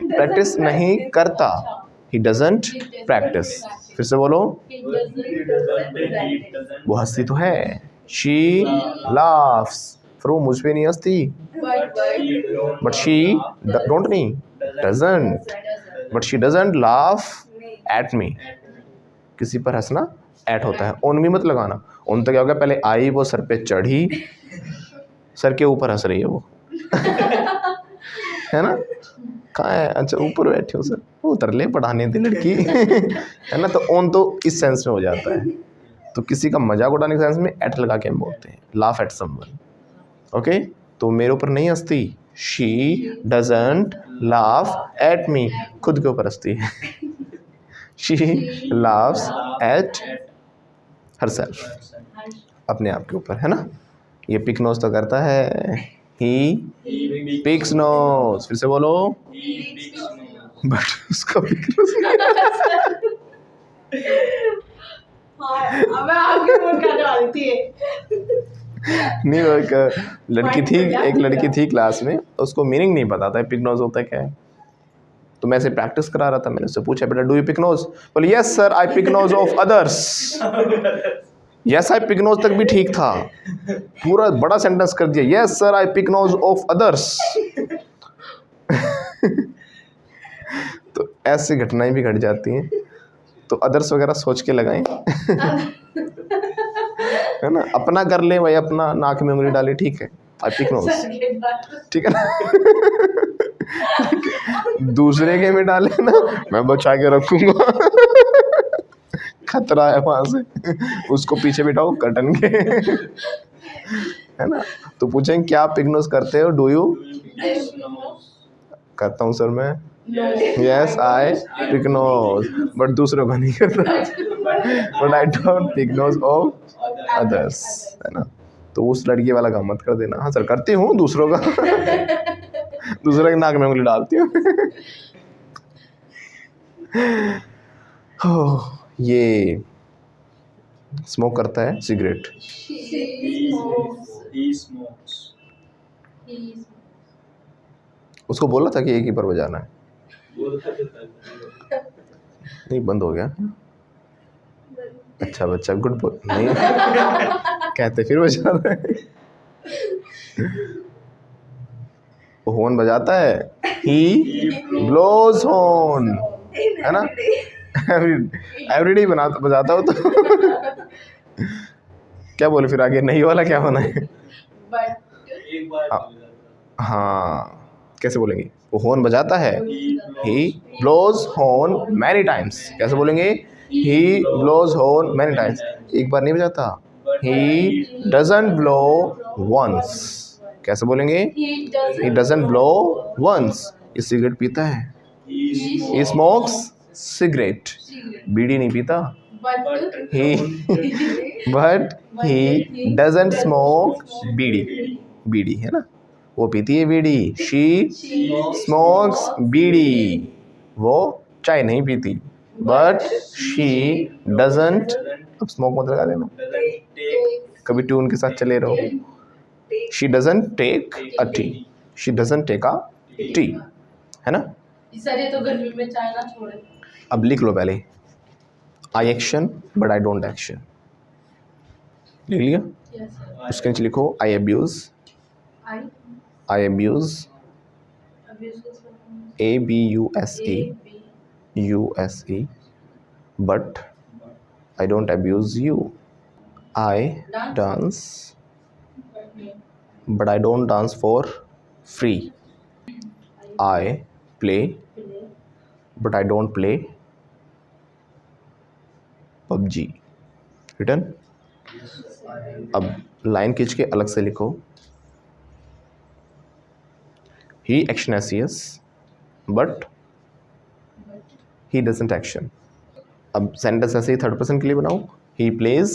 [SPEAKER 1] प्रैक्टिस नहीं करता, ही डजंट प्रैक्टिस, फिर से बोलो,
[SPEAKER 2] He doesn't practice.
[SPEAKER 1] वो हंसती तो है, शी लाफ्स, फिर वो मुझ पे नहीं हंसती, बट शी डोंट नहीं, doesn't, but she doesn't laugh at me, किसी पर हंसना एट होता है, ऑन भी मत लगाना, ऑन तो क्या हो गया, पहले आई वो सर पे चढ़ी, सर के ऊपर हंस रही है वो है ना, कहाँ है, अच्छा ऊपर बैठी हो सर, उतर ले पढ़ाने दे लड़की है ना, तो ऑन तो इस सेंस में हो जाता है, तो किसी का मजाक उड़ाने के सेंस में एट लगा के हम बोलते हैं, लाफ एट समवन, ओके। तो मेरे ऊपर नहीं हंसती, she doesn't laugh at me, खुद के ऊपर हंसती है, शी लाफ्स एट हरसेल्फ, अपने आप के ऊपर, है ना। ये पिक नोज तो करता है, ही पिक्स नोज, फिर से बोलो, बट उसका पिक नोज
[SPEAKER 2] हाँ, अब आगे बोल कर डालती है।
[SPEAKER 1] नहीं, वो एक लड़की थी, एक लड़की थी क्लास में, उसको मीनिंग नहीं पता था पिक नोज होता क्या है, तो मैं ऐसे प्रैक्टिस करा रहा था, मैंने उससे पूछा बेटा डू यू पिक नोज, बोले yes sir I pick nose of others, yes I pick nose तक भी ठीक था, पूरा बड़ा सेंटेंस कर दिया, yes sir I pick nose of others तो ऐसी घटनाएं भी घट जाती हैं, तो अदर्स वगैरह सोच के लगाएं है ना, अपना कर ले भाई, अपना नाक में उंगली डाले, ठीक है, आई पिक नोज, ठीक है ना दूसरे के में डाले ना, मैं बचा के रखूंगा खतरा है वहां से, उसको पीछे बिठाओ कर्टन के है ना, तो पूछेंगे क्या पिक नोज करते हो, डू यू, करता हूँ सर मैं, yes I pick nose, but दूसरों का नहीं करता, but I don't pick nose of others, है ना। तो उस लड़की वाला काम मत कर देना, हाँ सर करती हूँ दूसरों का दूसरे के नाक में उंगली डालती हूँ ये स्मोक करता है सिगरेट,
[SPEAKER 3] He smokes.
[SPEAKER 1] उसको बोला था कि एक ही पर बजाना है, नहीं बंद हो गया, अच्छा बच्चा गुड बॉय, नहीं कहते फिर बजाना है, वो हॉर्न बजाता है, ही ब्लोज हॉर्न, है ना, एवरीडे बजाता हो तो क्या बोले फिर आगे, नहीं वाला क्या होना है,
[SPEAKER 3] एक बार
[SPEAKER 1] हाँ कैसे बोलेंगे, वो हॉर्न बजाता है, ही ब्लोज हॉर्न मैनी टाइम्स, कैसे बोलेंगे, ही ब्लोज हॉर्न मैनी टाइम्स, एक बार नहीं बजाता, ही डजंट ब्लो वंस, कैसे बोलेंगे, ही डजंट ब्लो वंस, ये सिगरेट पीता है, ही स्मोक्स सिगरेट, बीड़ी नहीं पीता, ही बट ही डजंट स्मोक बीड़ी, बीड़ी है ना, वो पीती है बीड़ी, शी स्मोक्स बीड़ी, वो चाय नहीं पीती, बट शी डजंट, अब स्मोक मत लगा देना, कभी ट्यून के साथ चले रहो, she doesn't take a tea, she doesn't take a tea, है ना।
[SPEAKER 2] सर ये तो गर्मी में चाय ना छोड़े।
[SPEAKER 1] अब लिख लो पहले, I action but I don't action, लिख लिया,
[SPEAKER 2] यस सर।
[SPEAKER 1] उसके नीचे लिखो I abuse,
[SPEAKER 2] I
[SPEAKER 1] I abuse, A B U S E U S E, but I don't abuse you, I dance but I don't dance for free, I play but I don't play PUBG, return. अब line खींच के अलग से लिखो, he action as yes but he doesn't action। अब sentence ऐसे ही third person के लिए बनाओ, he plays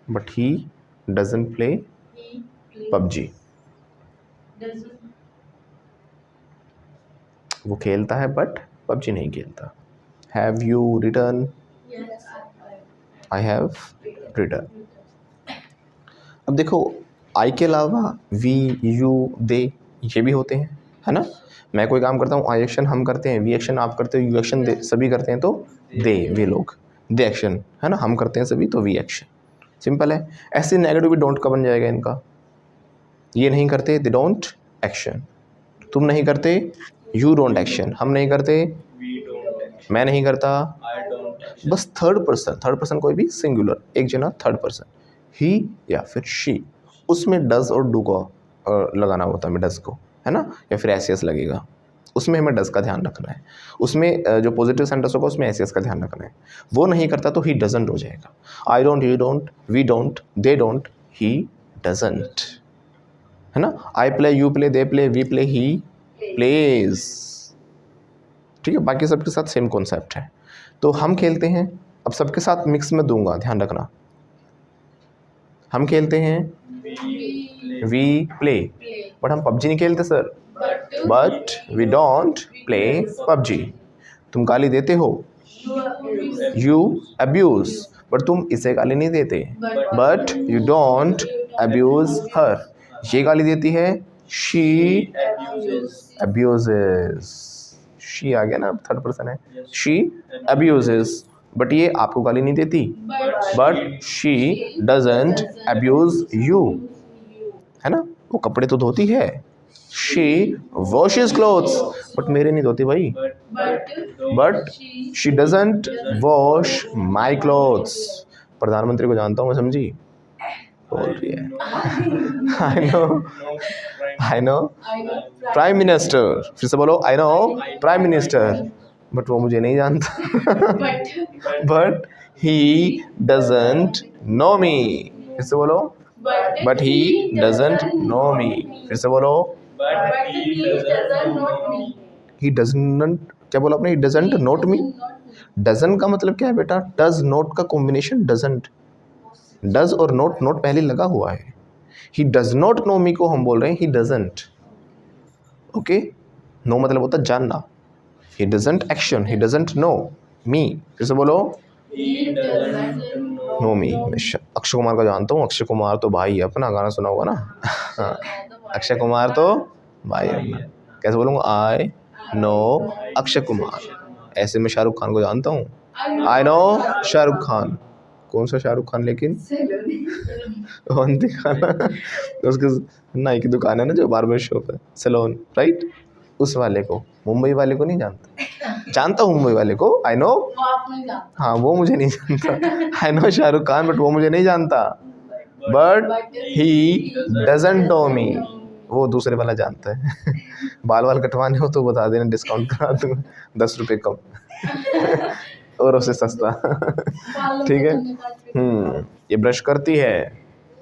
[SPEAKER 1] but he doesn't play PUBG. वो खेलता है बट पबजी नहीं खेलता। Have you return? I have return. अब देखो आई के अलावा वी, यू, दे ये भी होते हैं, है ना। मैं कोई काम करता हूँ, आई एक्शन हम करते हैं, वी एक्शन आप करते हो, यू एक्शन दे सभी करते हैं, तो दे वे लोग, दे एक्शन है ना हम करते हैं सभी, तो वी एक्शन। सिंपल है। ऐसे नेगेटिव भी डोंट का बन जाएगा इनका। ये नहीं करते, दे डोंट एक्शन। तुम नहीं करते, यू डोंट एक्शन। हम नहीं करते,
[SPEAKER 3] We don't action.
[SPEAKER 1] मैं नहीं करता।
[SPEAKER 3] I don't action.
[SPEAKER 1] बस थर्ड पर्सन कोई भी सिंगुलर एक जना, थर्ड पर्सन ही या फिर शी, उसमें डज और डू को लगाना होता है, डज को, है ना, या फिर एस लगेगा, उसमें हमें डज का ध्यान रखना है। उसमें जो पॉजिटिव सेंटेंस होगा उसमें एस का ध्यान रखना है। वो नहीं करता तो ही डजंट हो जाएगा। I don't, you don't, we don't, they don't, he doesn't, है ना। I play, you play, they play, we play, he plays. ठीक है, बाकी सबके साथ सेम कॉन्सेप्ट है। तो हम खेलते हैं, अब सबके साथ मिक्स में दूंगा, ध्यान रखना। हम खेलते हैं, वी प्ले, बट हम पबजी नहीं खेलते sir. But we don't play PUBG. तुम गाली देते हो, यू अब्यूज, बट तुम इसे गाली नहीं देते। बट यू डोंट अब्यूज हर। ये गाली देती है, शी अब्यूजेस। शी आ गया ना, थर्ड पर्सन है, शी अब्यूजेस, बट ये आपको गाली नहीं देती। But she doesn't abuse you, है ना। वो कपड़े तो धोती है, शी वॉशेस क्लोथ्स, बट मेरे नहीं धोती भाई। But she doesn't wash my clothes. प्रधानमंत्री को जानता हूँ मैं, समझी बोल रही है। आई नो प्राइम मिनिस्टर, फिर से बोलो, I know prime minister, but वो मुझे नहीं जानता। But he doesn't know me, फिर से बोलो, but he doesn't know me, फिर से बोलो,
[SPEAKER 3] But he doesn't know me.
[SPEAKER 1] He doesn't, क्या बोला आपने, he doesn't not me. Doesn't का मतलब क्या है बेटा, डज नोट का कॉम्बिनेशन डजंट। डज और नोट, नोट पहले लगा हुआ है। He does not know me को हम बोल रहे हैं ही डजंट। ओके, नो मतलब होता है जानना। He doesn't action, he doesn't know me, फिर से बोलो,
[SPEAKER 3] He doesn't know
[SPEAKER 1] नो मी। मैं अक्षय कुमार का जानता हूँ, अक्षय कुमार तो भाई अपना, गाना सुना होगा ना। हाँ, अक्षय कुमार तो भाई अपना। कैसे बोलूँगा, आई नो अक्षय कुमार। ऐसे मैं शाहरुख खान को जानता हूँ, आई नो शाहरुख खान। कौन सा शाहरुख खान, लेकिन कौन दिखाना, उसके नाई की दुकान है ना जो बार्बर शॉप है, सैलून, राइट, उस वाले को। मुंबई वाले को नहीं जानता, जानता हूँ मुंबई वाले को, आई नो। हाँ, वो मुझे नहीं जानता। आई नो शाहरुख खान, बट वो मुझे नहीं जानता। बट ही डजंट नो मी, वो दूसरे वाला जानता है। बाल वाल कटवाने हो तो बता देना, डिस्काउंट करा दूँगा 10 रुपये कम और उससे सस्ता। ठीक है। ये ब्रश करती है,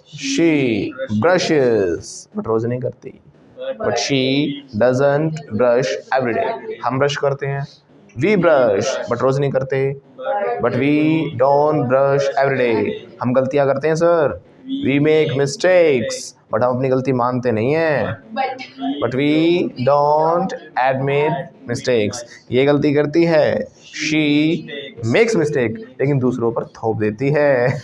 [SPEAKER 1] शी ब्रशेस, बट रोज नहीं करती। But she doesn't brush every day. हम ब्रश करते हैं, वी ब्रश, बट रोज नहीं करते। But we don't brush every day. हम गलतियाँ करते हैं sir, we make mistakes, but हम अपनी गलती मानते नहीं हैं। But we don't admit mistakes. ये गलती करती है, शी मेक्स मिस्टेक, लेकिन दूसरों पर थोप देती है।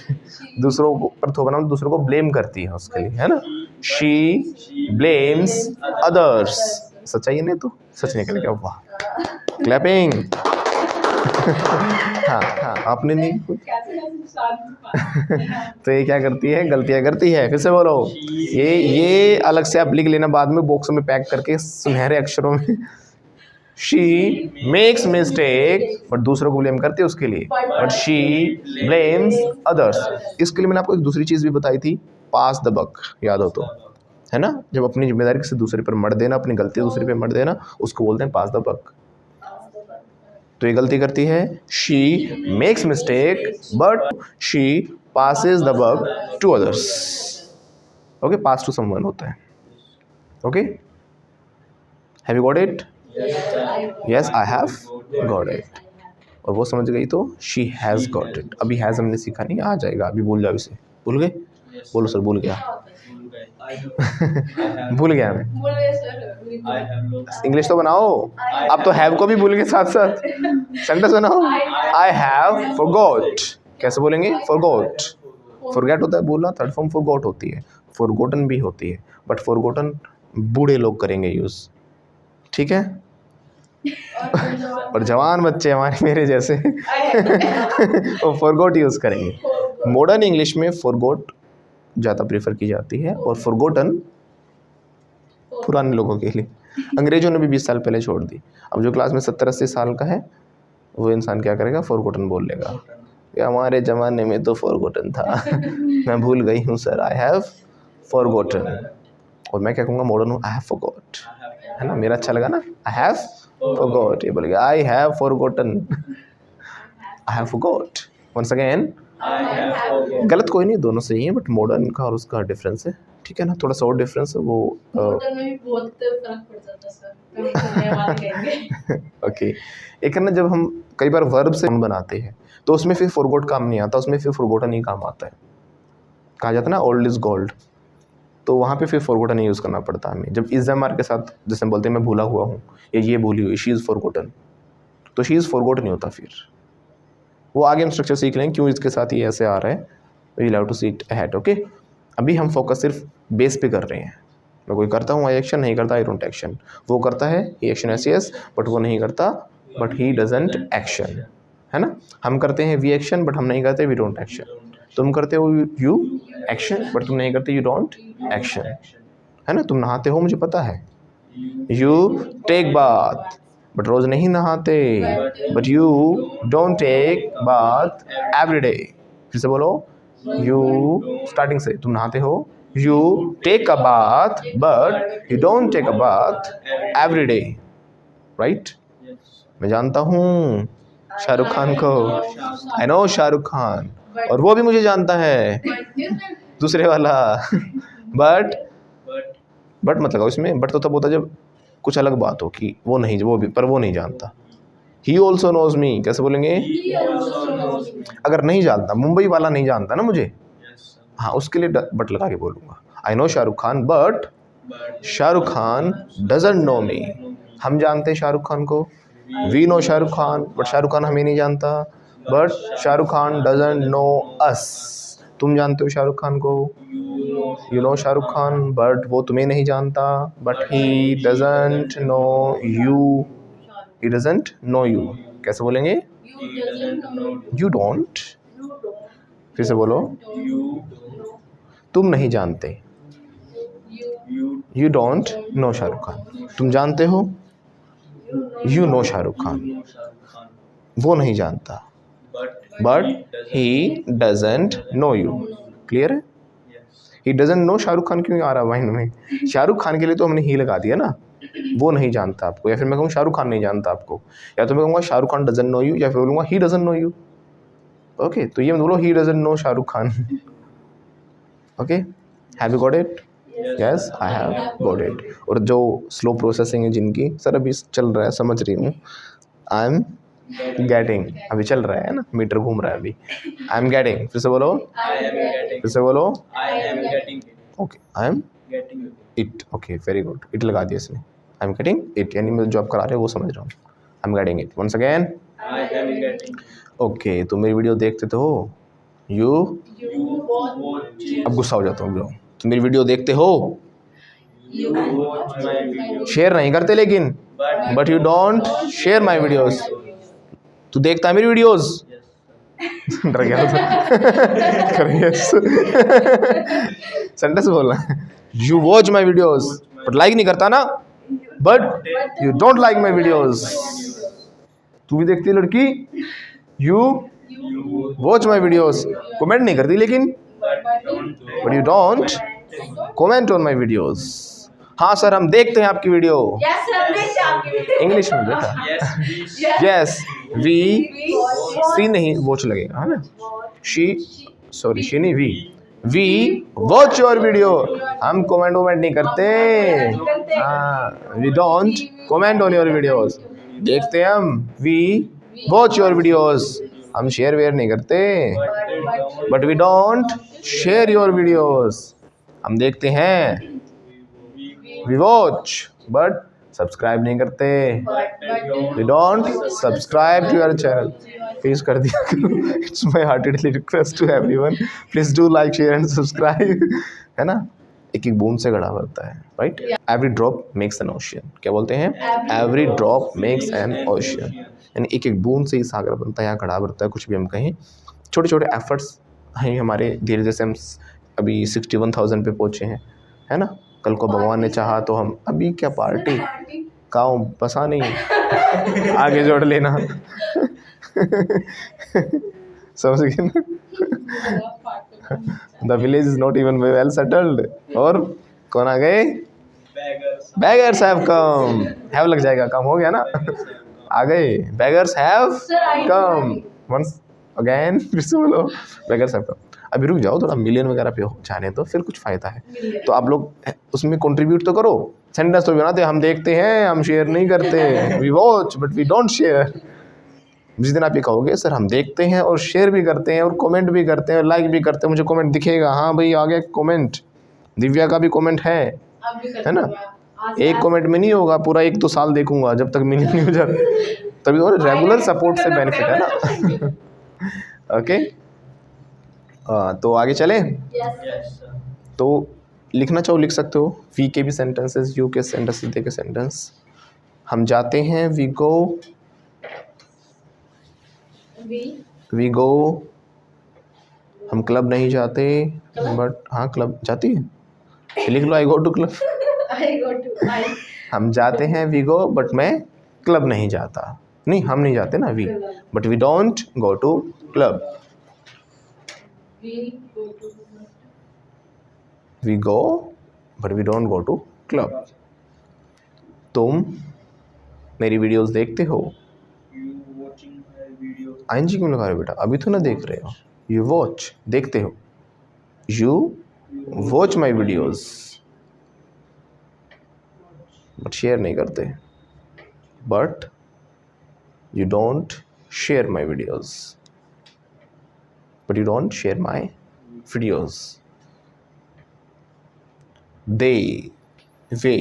[SPEAKER 1] दूसरों पर थोपना मतलब दूसरों को ब्लेम करती है उसके लिए, है ना। She blames others. सच्चाई है नहीं तो सच निकल गया, वाह, क्लैपिंग। हाँ हाँ, आपने नहीं। तो ये क्या करती है, गलतियाँ करती है। फिर से बोलो, ये अलग से आप लिख लेना बाद में बॉक्स में पैक करके सुनहरे अक्षरों में। शी मेक्स मिस्टेक, बट दूसरों को ब्लेम करती है उसके लिए। But she blames others. इसके लिए मैंने आपको एक दूसरी चीज़ भी बताई थी, पास द बक, याद हो तो, है ना। जब अपनी जिम्मेदारी से दूसरे पर मत देना, अपनी गलती दूसरे पर मत देना, उसको बोलते हैं पास द बक। तो ये गलती करती है, she makes mistake but she passes the buck to others. Okay, pass to someone होता है। Okay, have you got it? Yes, I have got it. और वो समझ गई तो शी हैज़ गॉट इट। अभी हैज़ हमने सीखा नहीं, आ जाएगा, अभी भूल जाओ इसे। भूल गए? बोलो सर, भूल गया।
[SPEAKER 3] I have
[SPEAKER 1] भूल गया मैं।
[SPEAKER 2] बोले sir
[SPEAKER 3] I have lost.
[SPEAKER 1] English तो बनाओ। अब तो हैव को भी भूल गए साथ साथ। सेंटेंस बनाओ। आई हैव फॉरगॉट। कैसे बोलेंगे? फॉरगॉट। फॉरगेट होता है भूलना, थर्ड फॉर्म फॉरगॉट होती है, फॉरगॉटन भी होती है, बट फॉरगॉटन बूढ़े लोग करेंगे यूज, ठीक है। और जवान बच्चे हमारे मेरे जैसे वो फॉरगॉट यूज करेंगे। मॉडर्न इंग्लिश में फॉरगॉट ज़्यादा प्रेफर की जाती है और फॉरगॉटन पुराने लोगों के लिए। अंग्रेजों ने भी 20 साल पहले छोड़ दी। अब जो क्लास में 70-80 साल का है वो इंसान क्या करेगा? फॉरगॉटन बोल लेगा कि हमारे ज़माने में तो फॉरगॉटन था, मैं भूल गई हूँ सर, आई हैव फॉरगॉटन। और मैं क्या कहूँगा? मॉडर्न हूँ, आई हैव फॉरगॉट, है ना? मेरा अच्छा लगा ना, आई हैव फॉरगॉट। ये बोलेगा I have forgotten, I have forgot. Once again,
[SPEAKER 3] I have forgotten.
[SPEAKER 1] गलत कोई नहीं, दोनों सही है, बट मॉडर्न का और उसका डिफरेंस है, ठीक है ना? थोड़ा सा और डिफरेंस है वो।
[SPEAKER 2] मॉडर्न में भी बहुत फर्क पड़ जाता है सर, हम सुनने वाले कहेंगे।
[SPEAKER 1] ओके, एक है ना, जब हम कई बार वर्ब से बनाते हैं तो उसमें फिर फॉरगॉट काम नहीं आता, उसमें फिर फॉरगॉटन ही काम आता है। कहा जाता है ना ओल्ड इज गोल्ड, तो वहाँ पे फिर फॉरगॉटन ही यूज़ करना पड़ता है हमें। जब इज एम आर के साथ जैसे हम बोलते हैं मैं भूला हुआ हूँ या ये भूली हुई, शी इज़ फॉरगॉटन, तो शी इज़ फॉरगॉट नहीं होता। फिर वो आगे हम स्ट्रक्चर सीख लेंगे क्यों इसके साथ ये ऐसे आ रहा है, you have to see it ahead. Okay, अभी हम फोकस सिर्फ बेस पे कर रहे हैं। मैं कोई करता हूँ आई एक्शन, नहीं करता आई डोंट एक्शन। वो करता है ही एक्शन एस यस, बट वो नहीं करता, बट ही डजंट एक्शन, है ना? हम करते हैं वी एक्शन, बट हम नहीं करते वी डोंट एक्शन। तुम करते हो यू एक्शन, बट तुम नहीं करते यू डोंट एक्शन, है ना? तुम नहाते हो मुझे पता है, यू टेक बाथ, बट रोज़ नहीं नहाते, but you don't take bath every day. फिर से बोलो, यू स्टार्टिंग से, तुम नहाते हो, you take a bath but you don't take a bath every day, right? मैं जानता हूँ शाहरुख खान को, आई नो शाहरुख खान, और वो भी मुझे जानता है दूसरे वाला। बट मत लगाओ इसमें, बट तो तब होता जब कुछ अलग बात हो कि वो नहीं, वो भी, पर वो नहीं जानता। ही ऑल्सो नोज मी, कैसे बोलेंगे? अगर नहीं जानता, मुंबई वाला नहीं जानता ना मुझे, हाँ, उसके लिए बट लगा के बोलूँगा। I know Shahrukh Khan but Shahrukh Khan doesn't know me. हम जानते हैं शाहरुख खान को, we know Shahrukh Khan, but Shahrukh Khan हमें नहीं जानता, but Shahrukh Khan doesn't know us. तुम जानते हो शाहरुख खान को, you know Shahrukh Khan, but वो तुम्हें नहीं जानता, but he doesn't know you, he doesn't know you. कैसे बोलेंगे? You don't. फिर से बोलो, तुम नहीं जानते, you don't know Shahrukh Khan. तुम जानते हो, यू नो शाहरुख खान, वो नहीं जानता, but he doesn't know you. Clear है? He doesn't know Shahrukh Khan क्यों आ रहा है माइंड में? शाहरुख खान के लिए तो हमने ही लगा दिया ना, वो नहीं जानता आपको, या फिर मैं कहूँ शाहरुख खान नहीं जानता आपको, या तो मैं कहूँगा Shahrukh Khan doesn't know you, या फिर बोलूँगा ही डजंट नो यू। ओके, तो ये मत बोलो ही doesn't know Shahrukh Khan. Okay, have you got it? Yes, I have got it. और जो स्लो प्रोसेसिंग है जिनकी, सर अभी चल रहा है, समझ रही हूँ, आई एम गेटिंग, अभी चल रहा है ना, मीटर घूम रहा है अभी। आई एम गेटिंग, फिर से बोलो, फिर से बोलो, okay, I am it. Okay, very good, it लगा दिया इसने, आई एम गेटिंग इट, यानी मैं जो आप करा रहे हो वो समझ रहा हूँ। I am getting it. Once again, okay, तो मेरी वीडियो देखते तो हो, यू, अब गुस्सा हो जाता हूँ, जाओ, तो मेरी वीडियो देखते हो, शेयर नहीं करते लेकिन, but you don't share my videos. तू देखता है मेरी वीडियोस? डर गया सेंटेंस बोलना, you watch my videos but like नहीं करता ना, but you don't like my videos. तू भी देखती है लड़की, you watch my videos, comment नहीं करती लेकिन, but you don't comment on my videos. हाँ सर, हम देखते हैं आपकी वीडियो, इंग्लिश में बेटा। यस, वी सी नहीं, वॉच लगेगा, है ना? शी, सॉरी, शी नहीं, वी वॉच योर वीडियो। हम कमेंट वमेंट नहीं करते, हाँ, we don't comment on your videos. देखते हैं हम, वी वॉच योर वीडियोस, हम शेयर वेयर नहीं करते, but we don't share your videos. हम देखते हैं, वी वॉच बट सब्सक्राइब नहीं करते, we don't subscribe to your channel. Please कर दिया करो, it's my heartedly request to everyone, please do like share and subscribe, है ना। एक एक बूंद से घड़ा भरता है, right. Every drop makes an ocean, क्या बोलते हैं, every drop makes an ocean, यानी एक एक बूंद से ही सागर बनता है या घड़ा भरता है, कुछ भी हम कहें। छोटे छोटे एफर्ट्स हैं हमारे, धीरे जैसे हम अभी 61,000 पे पहुँचे हैं, है ना। कल को भगवान ने चाहा तो हम, अभी क्या पार्टी काऊ बसा नहीं आगे जोड़ लेना समझ गए ना। The village is not even well settled, और कौन आ गए, बेगर्स हैव कम, हैव लग जाएगा, कम हो गया ना आ गए, beggars have come, once again फिर से बोलो, बेगर्स हैव कम। अभी रुक जाओ, थोड़ा मिलियन वगैरह पे हो जाने तो फिर कुछ फ़ायदा है, तो आप लोग उसमें कंट्रीब्यूट तो करो, सेंटेंस तो बनाते, हम देखते हैं हम शेयर नहीं करते, we watch but we don't share. जिस दिन आप ये कहोगे सर हम देखते हैं और शेयर भी करते हैं और कमेंट भी करते हैं और लाइक भी करते हैं, मुझे कमेंट दिखेगा, हाँ भाई आ गया कमेंट, दिव्या का भी कमेंट है ना, एक कमेंट में नहीं होगा, पूरा 1-2 साल देखूंगा जब तक मिलियन नहीं हो जाता, तभी तो रेगुलर सपोर्ट से बेनिफिट है ना ओके, तो आगे चले। तो लिखना चाहो लिख सकते हो, वी के भी सेंटेंसेस, यू के सेंटेंस, दे के सेंटेंस। हम जाते हैं, वी गो, वी गो। हम क्लब नहीं जाते, बट हाँ क्लब जाती है, लिख लो, आई गो टू क्लब। हम जाते हैं, वी गो, बट मैं क्लब नहीं जाता, नहीं हम नहीं जाते ना, we, but we don't go to club, we go but we don't go to club. तुम मेरी वीडियोस देखते हो, आईएनजी क्यों लगा रहे हो बेटा, अभी तो ना देख रहे हो, यू वॉच देखते हो, you watch my videos but share नहीं करते, but you don't share my videos, but you don't share my videos. They, वे,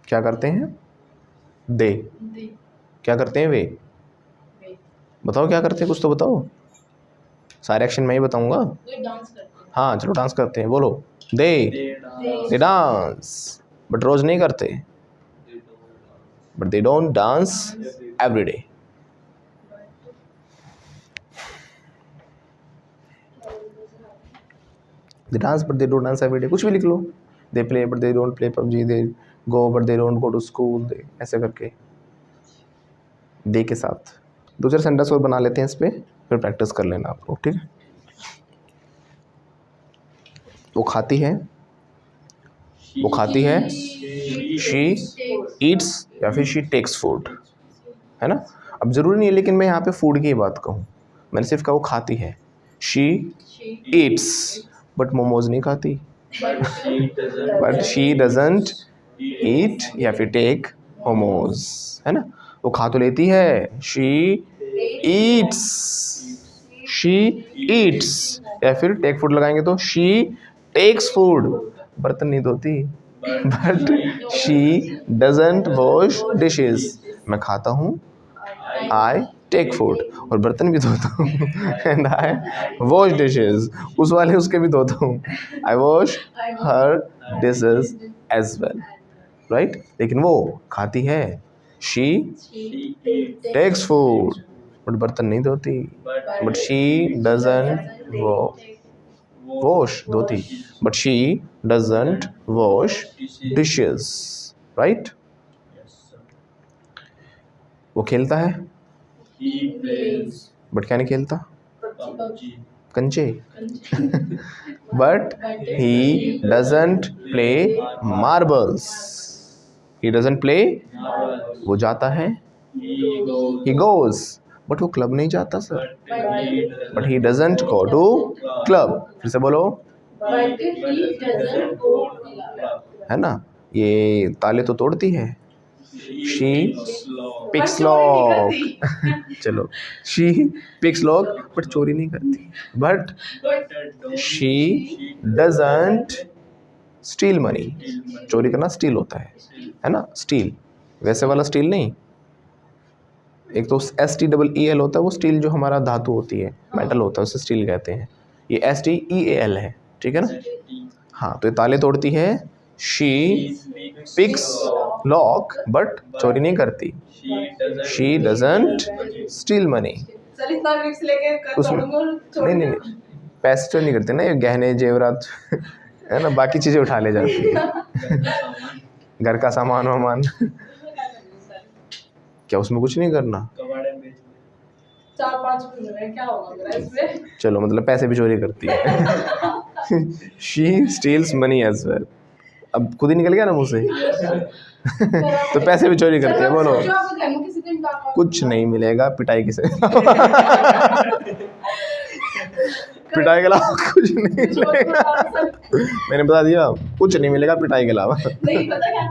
[SPEAKER 1] क्या करते हैं, दे, क्या करते हैं वे, बताओ क्या करते हैं, कुछ तो बताओ, सारे एक्शन मैं ही बताऊंगा, हाँ चलो डांस करते हैं, बोलो, दे डांस बट रोज नहीं करते, but they don't dance every day. They dance but they don't dance every day, कुछ भी लिख लो, they play but they don't play PUBG, they go but they don't go to school, they ऐसे करके दे के साथ 2-4 सेंटेंस और बना लेते हैं इस पर, फिर प्रैक्टिस कर लेना आप लोग, ठीक है। वो खाती है, वो खाती है, शी ईट्स या फिर शी टेक्स फूड, है ना। अब ज़रूरी नहीं है लेकिन मैं यहाँ पे फूड की ही बात कहूँ, मैंने सिर्फ कहा वो खाती है, शी ईट्स, बट मोमोज नहीं खाती, बट शी डजंट ईट या फिर टेक मोमोज, है ना। वो खा तो लेती है, शी ईट्स, शी ईट्स, या फिर टेक फूड लगाएंगे तो शी टेक्स फूड, बर्तन नहीं धोती, but she doesn't wash dishes, मैं खाता हूँ, आई टेक फूड, और बर्तन भी धोता हूँ, एंड आई वॉश डिशेज, उस वाले उसके भी धोता हूँ, आई वॉश हर डिशेज एज वेल, राइट। लेकिन वो खाती है, शी टेक्स फूड, बट बर्तन नहीं धोती, बट शी डजंट वॉश, धोती, but she doesn't wash dishes, right. वो खेलता है, बट क्या नहीं खेलता, कंचे, but he doesn't play marbles, he doesn't play, वो जाता है, ही गोज, बट वो क्लब नहीं जाता sir, but he doesn't go to club, फिर से बोलो, है ना। ये ताले तो तोड़ती है, शी
[SPEAKER 3] Slow.
[SPEAKER 1] पिक्स
[SPEAKER 2] पर चोरी नहीं
[SPEAKER 1] लॉक
[SPEAKER 2] करती।
[SPEAKER 1] चलो शी पिक्स लॉक बट चोरी नहीं करती but
[SPEAKER 3] But
[SPEAKER 1] she doesn't steel money चोरी करना स्टील होता है ना स्टील वैसे वाला स्टील नहीं एक तो STEEL होता है वो स्टील जो हमारा धातु होती है मेटल होता है उसे स्टील कहते हैं ये STEAL है ठीक है ना हाँ तो ये ताले तोड़ती है शी पिक्स लॉक बट चोरी नहीं करती शी डजंट स्टील मनी
[SPEAKER 2] चल इतना रिक्स लेके कर
[SPEAKER 1] उसमें
[SPEAKER 2] तोड़ूंगा और
[SPEAKER 1] नहीं
[SPEAKER 2] छोड़
[SPEAKER 1] नहीं नहीं पैसे चोरी नहीं करते ना ये गहने जेवरात है ना बाकी चीज़ें उठा ले जाती है घर का सामान वामान क्या उसमें कुछ नहीं करना
[SPEAKER 3] कबाड़े बेच
[SPEAKER 2] 4-5 मिल रहे हैं, क्या होगा मेरा इसमें?
[SPEAKER 1] चलो मतलब पैसे भी चोरी करती है she steals money as well अब खुद ही निकल गया ना मुँह से तो पैसे भी चोरी करती है बोलो
[SPEAKER 2] सोचो आपको घर में किसी दिन काम
[SPEAKER 1] कुछ नहीं मिलेगा पिटाई किसे पिटाई के अलावा कुछ नहीं मिलेगा मैंने बता दिया कुछ नहीं मिलेगा पिटाई के अलावा
[SPEAKER 2] नहीं पता क्या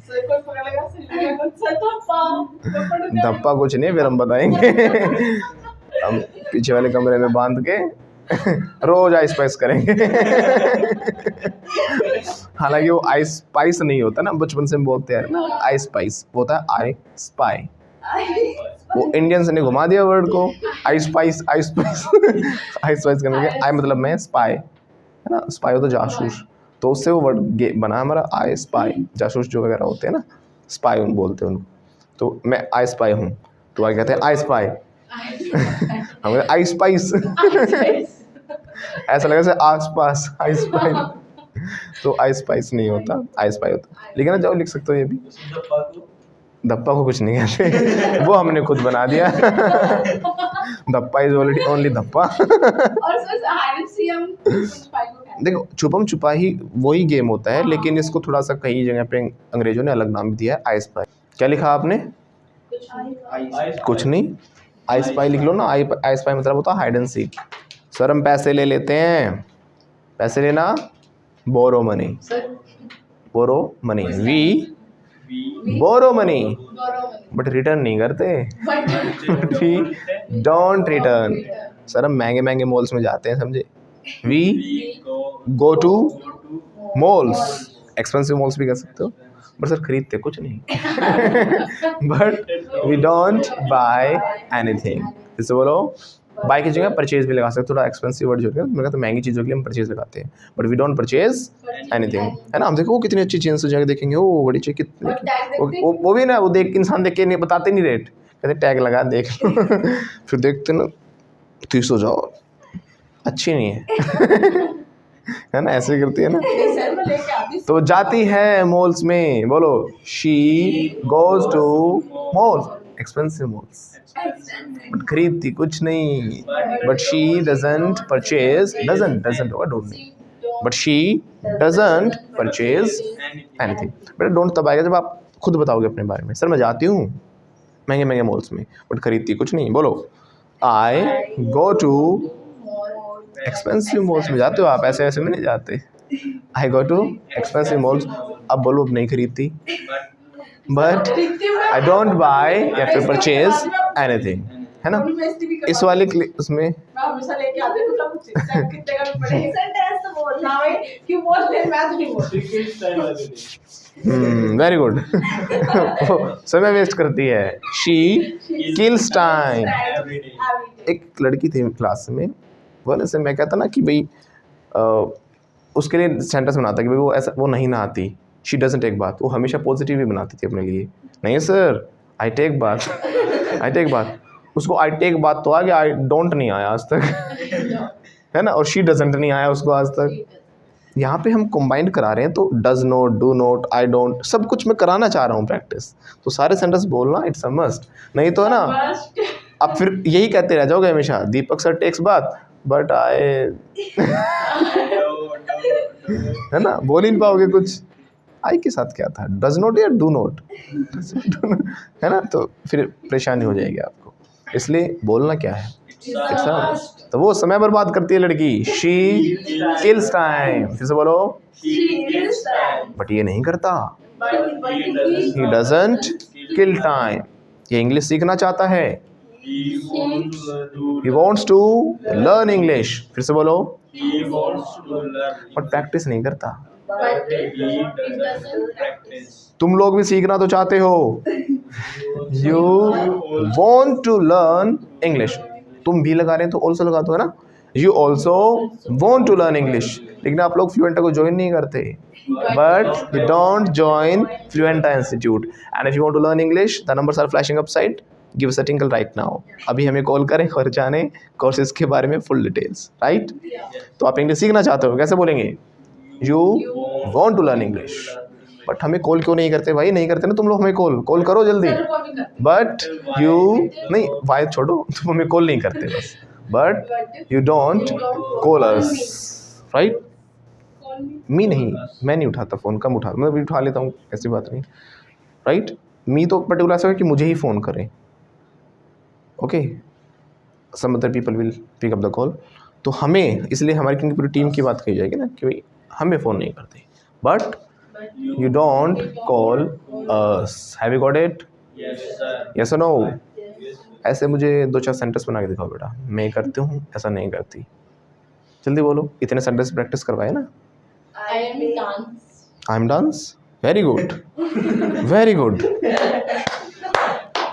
[SPEAKER 2] सर कोई पकड़ लगा सिर में सर धप्पा
[SPEAKER 1] धप्पा कुछ नहीं फिर हम बताएंगे हम पीछे वाले कमरे में बांध के रोज आइस पाइस करेंगे हालांकि वो आइस स्पाइस नहीं होता ना बचपन से हम बोलते हैं ना आइस स्पाइस वो होता है आई स्पाई वो इंडियंस ने घुमा दिया वर्ड को I spice ice spice ice spice करने के आई मतलब मैं स्पाई है ना स्पाई हो तो जासूस तो उससे वो वर्ड बना हमारा आई स्पाई जासूस जो वगैरह होते हैं ना स्पाई उन बोलते हैं उनको तो मैं आई स्पाई हूँ तो आगे कहते हैं आई स्पाई हम आई स्पाइस ऐसा लगा जैसे आस पास आई स्पाई तो आई स्पाइस नहीं होता आई स्पाई होता लेकिन ना जाओ लिख सकते हो ये भी धप्पा को कुछ नहीं कहते वो हमने खुद बना दिया धप्पा इज ऑलरेडी ओनली धप्पा
[SPEAKER 2] और सर हाइड सी हम स्पाई को कहते
[SPEAKER 1] देखो छुपम छुपाई वही गेम होता है लेकिन इसको थोड़ा सा कई जगह पे अंग्रेजों ने अलग नाम दिया है आई स्पाई क्या लिखा आपने कुछ नहीं आई स्पाई लिख लो ना आई स्पाई मतलब होता है हाइड एंड सीक सर हम पैसे ले लेते हैं पैसे लेना borrow money borrow money we borrow money but return नहीं करते वी डोंट रिटर्न सर हम महंगे महंगे मॉल्स में जाते हैं समझे we go to malls expensive malls भी कर सकते हो बट सर खरीदते कुछ नहीं but we don't buy anything जैसे बोलो बाय की जगह परचेज भी लगा सकते थोड़ा एक्सपेंसिव वर्ड जो है मेरे तो महंगी चीज़ों के लिए हम परचेज लगाते हैं but we don't purchase anything है ना हम देखो वो कितनी अच्छी जीन्स जाकर देखेंगे वो बड़ी अच्छी कितनी वो भी ना वो देख इंसान देख के नहीं बताते नहीं रेट कहते टैग लगा देख लो फिर देखते ना 300 जाओ अच्छी नहीं है ना ऐसे करती है ना
[SPEAKER 2] हैं सर मैं लेके आती
[SPEAKER 1] तो जाती है मॉल्स में बोलो she goes to mall expensive malls but खरीदती कुछ नहीं but she doesn't purchase doesn't होगा डोंट नहीं but she doesn't purchase anything but don't तब आएगा जब आप खुद बताओगे अपने बारे में सर मैं जाती हूँ महंगे महंगे मॉल्स में बट खरीदती कुछ नहीं बोलो आई गो टू एक्सपेंसिव मॉल्स में जाते हो आप ऐसे ऐसे में नहीं जाते आई गो टू एक्सपेंसिव मॉल्स अब बोलो अब नहीं खरीदती बट आई डोंट बाय या फिर परचेज एनीथिंग है ना इस वाले उसमें
[SPEAKER 2] मैं हमेशा लेके आती हूँ कुछ चाहे कितने का भी पड़े सर ड्रेस तो बोलना भाई क्यों बोल रहे मैं तो नहीं बोल
[SPEAKER 1] वेरी गुड समय वेस्ट करती है शी किल्स टाइम एक लड़की थी क्लास में वो ना से मैं कहता ना कि भाई उसके लिए सेंटेंस बनाता कि भाई वो ऐसा वो नहीं नहाती शी डजंट टेक बाथ वो हमेशा पॉजिटिव ही बनाती थी अपने लिए नहीं सर आई टेक बाथ उसको आई टेक बाथ तो आ गया आई डोंट नहीं आया आज तक है ना और शी डजंट नहीं आया उसको आज तक यहाँ पे हम कंबाइंड करा रहे हैं तो does not do not I don't सब कुछ मैं कराना चाह रहा हूँ प्रैक्टिस तो सारे सेंटेंस बोलना इट्स अ मस्ट नहीं तो है ना अब फिर यही कहते रह जाओगे हमेशा दीपक सर टेक्स बात बट आई है ना बोल ही नहीं पाओगे कुछ आई के साथ क्या था डज नॉट या डू नॉट है ना तो फिर परेशानी हो जाएगी आपको इसलिए बोलना क्या है 6 hours। तो वो समय बर्बाद करती है लड़की, शी किल्स टाइम। फिर से बोलो,
[SPEAKER 2] She kills time.
[SPEAKER 1] बट ये नहीं करता,
[SPEAKER 2] But
[SPEAKER 1] he doesn't kill time. ये इंग्लिश सीखना चाहता है,
[SPEAKER 3] He wants to.
[SPEAKER 1] He wants to learn English. फिर से बोलो,
[SPEAKER 3] He wants to learn.
[SPEAKER 1] But practice नहीं करता।
[SPEAKER 3] But he doesn't practice.
[SPEAKER 1] तुम लोग भी सीखना तो चाहते हो, you want to learn English. तुम भी लगा रहे हैं तो ऑल्सो लगा दो, है ना, you also want to learn English. लेकिन आप लोग फ्लुएंटा को ज्वाइन नहीं करते, but you don't join Fluenta institute. And if you want to learn English, the numbers are flashing upside, give us a tinkle right now. अभी हमें call करें और जाने कोर्सेज के बारे में फुल डिटेल्स, राइट। तो आप इंग्लिश सीखना चाहते हो, कैसे बोलेंगे, you want to learn English. But हमें कॉल क्यों नहीं करते भाई, नहीं करते ना तुम लोग, हमें कॉल करो जल्दी। बट यू नहीं, वाई छोड़ो, तुम हमें कॉल नहीं करते बस, but you don't call us, right. Me नहीं, मैं नहीं उठाता फ़ोन, कम उठाता, मैं भी उठा लेता हूँ, ऐसी बात नहीं, राइट। मी तो पर्टिकुलर ऐसा है कि मुझे ही फ़ोन करें, okay, some other people will pick up the call. तो हमें, इसलिए हमारी क्योंकि पूरी टीम की बात कही जाएगी ना कि भाई हमें फ़ोन नहीं करते, but you don't call us. Have you got it?
[SPEAKER 3] Yes, sir.
[SPEAKER 1] Yes or no?
[SPEAKER 3] Yes.
[SPEAKER 1] ऐसे मुझे 2-4 सेंटेंस बना के दिखाओ बेटा, मैं करती हूँ, ऐसा नहीं करती। जल्दी बोलो, इतने सेंटेंस प्रैक्टिस करवाए ना।
[SPEAKER 2] I am dance.
[SPEAKER 1] I am dance, very good, very good.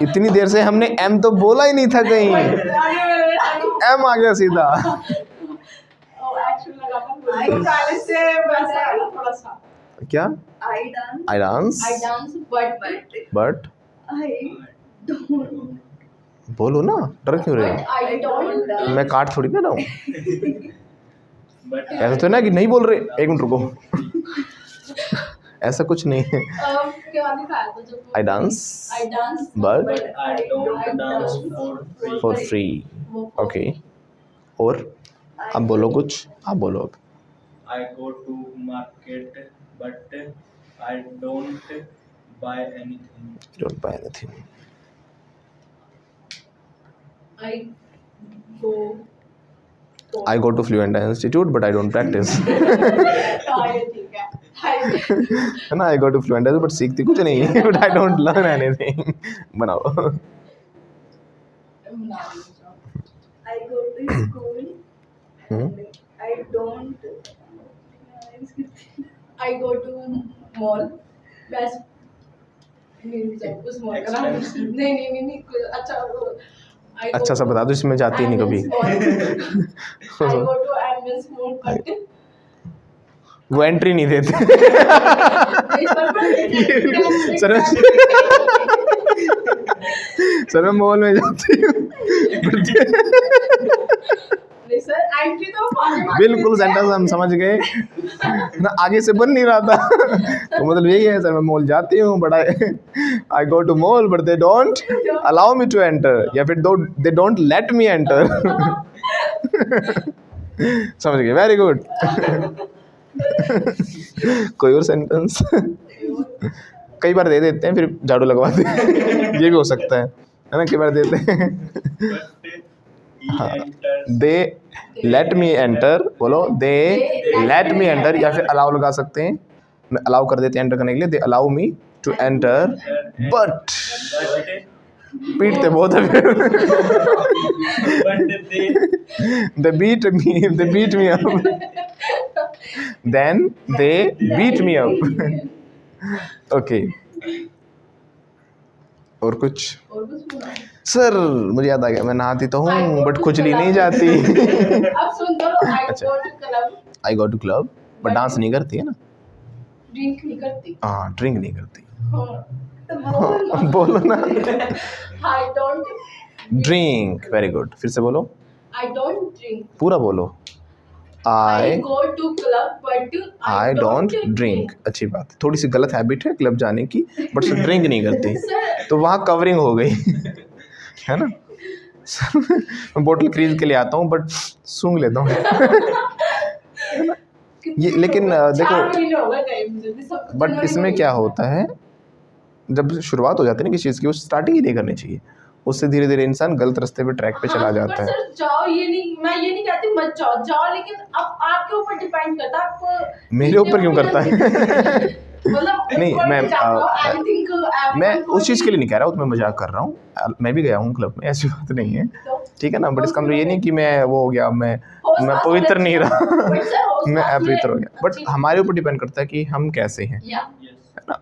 [SPEAKER 1] इतनी देर से हमने एम तो बोला ही नहीं था कहीं, एम आ गया सीधा।
[SPEAKER 2] पहले से वैसा है ना थोड़ा सा।
[SPEAKER 1] क्या,
[SPEAKER 2] I dance.
[SPEAKER 1] I dance,
[SPEAKER 2] I dance,
[SPEAKER 1] but
[SPEAKER 2] I don't.
[SPEAKER 1] बोलो ना, डर क्यों रहे हो?
[SPEAKER 2] I don't dance.
[SPEAKER 1] मैं काट थोड़ी ना रहा हूँ,
[SPEAKER 3] But
[SPEAKER 1] ऐसा तो है ना कि नहीं बोल रहे। एक मिनट रुको, ऐसा कुछ नहीं है।
[SPEAKER 2] क्या दिखाया था जब?
[SPEAKER 1] I dance
[SPEAKER 2] I dance,
[SPEAKER 1] But
[SPEAKER 3] I don't dance for free.
[SPEAKER 1] For free, okay. और अब बोलो कुछ, आप बोलो अब।
[SPEAKER 3] I go to market, but I don't buy anything.
[SPEAKER 1] Don't buy anything.
[SPEAKER 2] I go.
[SPEAKER 1] I go to Fluenta institute but I don't practise,
[SPEAKER 2] ठीक है।
[SPEAKER 1] है ना। आई गो टू फ्लुएंटा बट सीखती कुछ नहीं है, but I don't learn anything. बनाओ।
[SPEAKER 2] I go to school. And I don't. I go to mall. बस उस मॉल का नाम नहीं अच्छा
[SPEAKER 1] अच्छा सा बता दो, इसमें जाती नहीं कभी।
[SPEAKER 2] I go to Amazon mall but
[SPEAKER 1] वो एंट्री नहीं देते। सर सर मैं मॉल में जाती हूँ।
[SPEAKER 2] सर एंट्री तो
[SPEAKER 1] बिल्कुल सेंटेंस हम समझ गए ना, आगे से बन नहीं रहा था। तो मतलब यही है सर, मैं मॉल जाती हूँ but I go to mall but they don't allow me to enter, या फिर they don't let me enter. समझ गए, वेरी गुड। कोई और सेंटेंस? कई बार दे देते हैं फिर झाड़ू लगवाते हैं, ये भी हो सकता है ना, कई बार देते हैं।
[SPEAKER 3] But he enters.
[SPEAKER 1] They late me enter, बोलो दे लेट मी एंटर, या फिर अलाउ लगा सकते हैं, मैं अलाउ कर देते हैं एंटर करने के लिए, they allow me to enter but
[SPEAKER 3] But
[SPEAKER 1] पीटते बहुत है फिर।
[SPEAKER 3] they
[SPEAKER 1] they beat me up, then they beat me up। Okay, और कुछ?
[SPEAKER 2] और कुछ बोला
[SPEAKER 1] सर मुझे याद आ गया, मैं नहाती तो हूँ बट खुजली नहीं जाती।
[SPEAKER 2] अब सुन दो। I
[SPEAKER 1] अच्छा।
[SPEAKER 2] go to club.
[SPEAKER 1] I go to club but dance नहीं करती है ना,
[SPEAKER 2] ड्रिंक नहीं करती।
[SPEAKER 1] हाँ ड्रिंक नहीं करती।
[SPEAKER 2] हाँ।
[SPEAKER 1] बोलो ना,
[SPEAKER 2] I don't.
[SPEAKER 1] Drink, very good. फिर से बोलो,
[SPEAKER 2] I don't drink.
[SPEAKER 1] पूरा बोलो।
[SPEAKER 2] I
[SPEAKER 1] I
[SPEAKER 2] go to club but
[SPEAKER 1] I don't drink. अच्छी बात, थोड़ी सी गलत हैबिट है क्लब जाने की, बट सिर्फ ड्रिंक नहीं करती,
[SPEAKER 2] सर
[SPEAKER 1] तो वहाँ कवरिंग हो गई, है ना। मैं बोतल खरीद के ले आता हूँ बट सूंघ लेता हूँ। ये लेकिन देखो,
[SPEAKER 2] 4 महीने हो गए टाइम मुझे भी सब।
[SPEAKER 1] बट इसमें क्या होता है, जब शुरुआत हो जाती है ना किसी चीज़ की, वो स्टार्टिंग ही नहीं करनी चाहिए। उससे धीरे धीरे इंसान गलत रास्ते पे ट्रैक पे चला
[SPEAKER 2] हाँ,
[SPEAKER 1] जाता
[SPEAKER 2] पर
[SPEAKER 1] है।
[SPEAKER 2] सर जाओ, ये नहीं, मैं ये नहीं कहती मत जाओ, जाओ, लेकिन अब आपके ऊपर डिपेंड करता है आप
[SPEAKER 1] मेरे ऊपर क्यों करता है?
[SPEAKER 2] मतलब
[SPEAKER 1] नहीं,
[SPEAKER 2] मैं
[SPEAKER 1] मैं उस चीज़ के लिए नहीं कह रहा हूँ, मैं मजाक कर रहा हूँ। मैं भी गया हूँ क्लब में, ऐसी बात नहीं है, ठीक है ना। बट इसका मतलब ये नहीं कि मैं वो हो गया, मैं पवित्र नहीं रहा, मैं अपवित्र हो गया। बट हमारे ऊपर डिपेंड करता है कि हम कैसे हैं, है ना।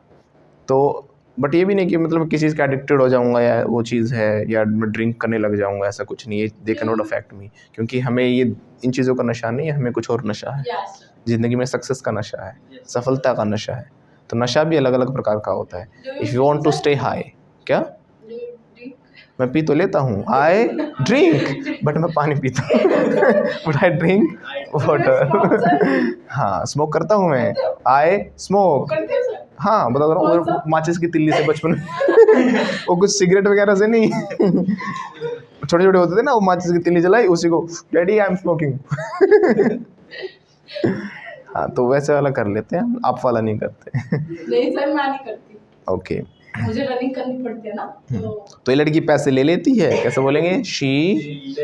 [SPEAKER 1] तो बट ये भी नहीं कि मतलब किसी चीज़ का एडिक्टेड हो जाऊंगा या वो चीज़ है, या मैं ड्रिंक करने लग जाऊंगा, ऐसा कुछ नहीं है। They can not affect me, क्योंकि हमें ये इन चीज़ों का नशा नहीं है, हमें कुछ और नशा है। ज़िंदगी में सक्सेस का नशा है, सफलता का नशा है। तो नशा भी अलग अलग प्रकार का होता है। If you want to stay high, क्या मैं पी तो लेता हूँ, आई ड्रिंक, बट मैं पानी पीता हूँ, बट आई ड्रिंक वाटर। हाँ, स्मोक करता हूँ मैं, आई स्मोक। हाँ, बता रहा हूँ, वो माचिस की तिल्ली से बचपन में वो कुछ सिगरेट वगैरह से नहीं, छोटे छोटे होते थे ना, वो माचिस की तिल्ली जलाई, उसी को डैडी आई एम स्मोकिंग। हाँ, तो वैसे वाला कर लेते हैं, आप वाला नहीं करते।
[SPEAKER 2] नहीं सर, मैं नहीं करती,
[SPEAKER 1] ओके,
[SPEAKER 2] मुझे रनिंग करनी पड़ती है ना।
[SPEAKER 1] तो ये लड़की पैसे ले लेती है, कैसे बोलेंगे? शी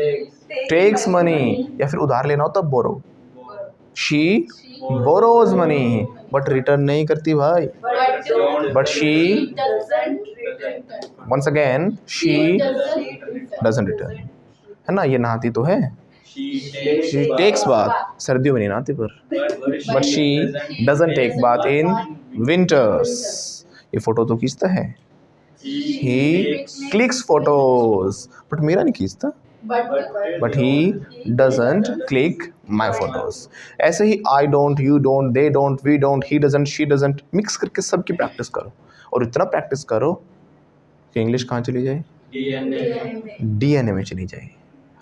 [SPEAKER 1] टेक्स मनी, या फिर उधार लेना हो तब borrow. She borrows money, but return नहीं करती भाई। But she, once again, she doesn't return, है ना। ये नहाती तो है, शी टेक्स बाथ सर्दियों में नहीं नहाती, पर but she doesn't take bath in winters. ये फोटो तो खींचता है, ही क्लिक्स फोटोज, बट मेरा नहीं खींचता, but he doesn't click my photos. ऐसे ही I don't, you don't, they don't, we don't, he doesn't, she doesn't, mix करके सबकी प्रैक्टिस करो, और इतना प्रैक्टिस करो कि इंग्लिश कहाँ चली जाए? DNA में चली जाए।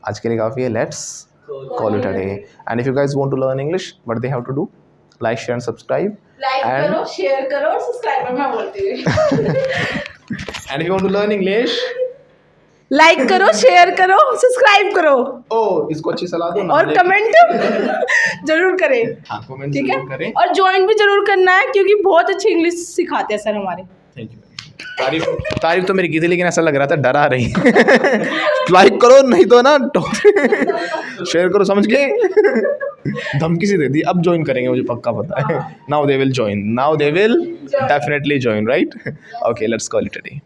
[SPEAKER 1] आज के लिए काफ़ी है, let's call it a day. And if you guys want to learn English, what they have to do? Like, share and subscribe.
[SPEAKER 2] Like करो, शेयर करो और सब्सक्राइब, मैं बोलती हूँ।
[SPEAKER 1] And if you want to learn English,
[SPEAKER 2] like करो, share करो, subscribe करो,
[SPEAKER 1] ओ इसको अच्छी सलाह दो ना,
[SPEAKER 2] और कमेंट जरूर करें।
[SPEAKER 1] हाँ, कमेंट
[SPEAKER 2] ठीक
[SPEAKER 1] जरूर
[SPEAKER 2] है,
[SPEAKER 1] करें,
[SPEAKER 2] और ज्वाइन भी जरूर करना है, क्योंकि बहुत अच्छी इंग्लिश सिखाते हैं सर हमारे।
[SPEAKER 1] Thank you. तारीफ तो मेरी की थी, लेकिन ऐसा लग रहा था डरा रही। लाइक करो, नहीं तो ना शेयर करो, समझ गए? धमकी सी दे दी। अब ज्वाइन करेंगे, मुझे पक्का पता है। Now they will join, now they will definitely join, right? Okay, let's call it a day.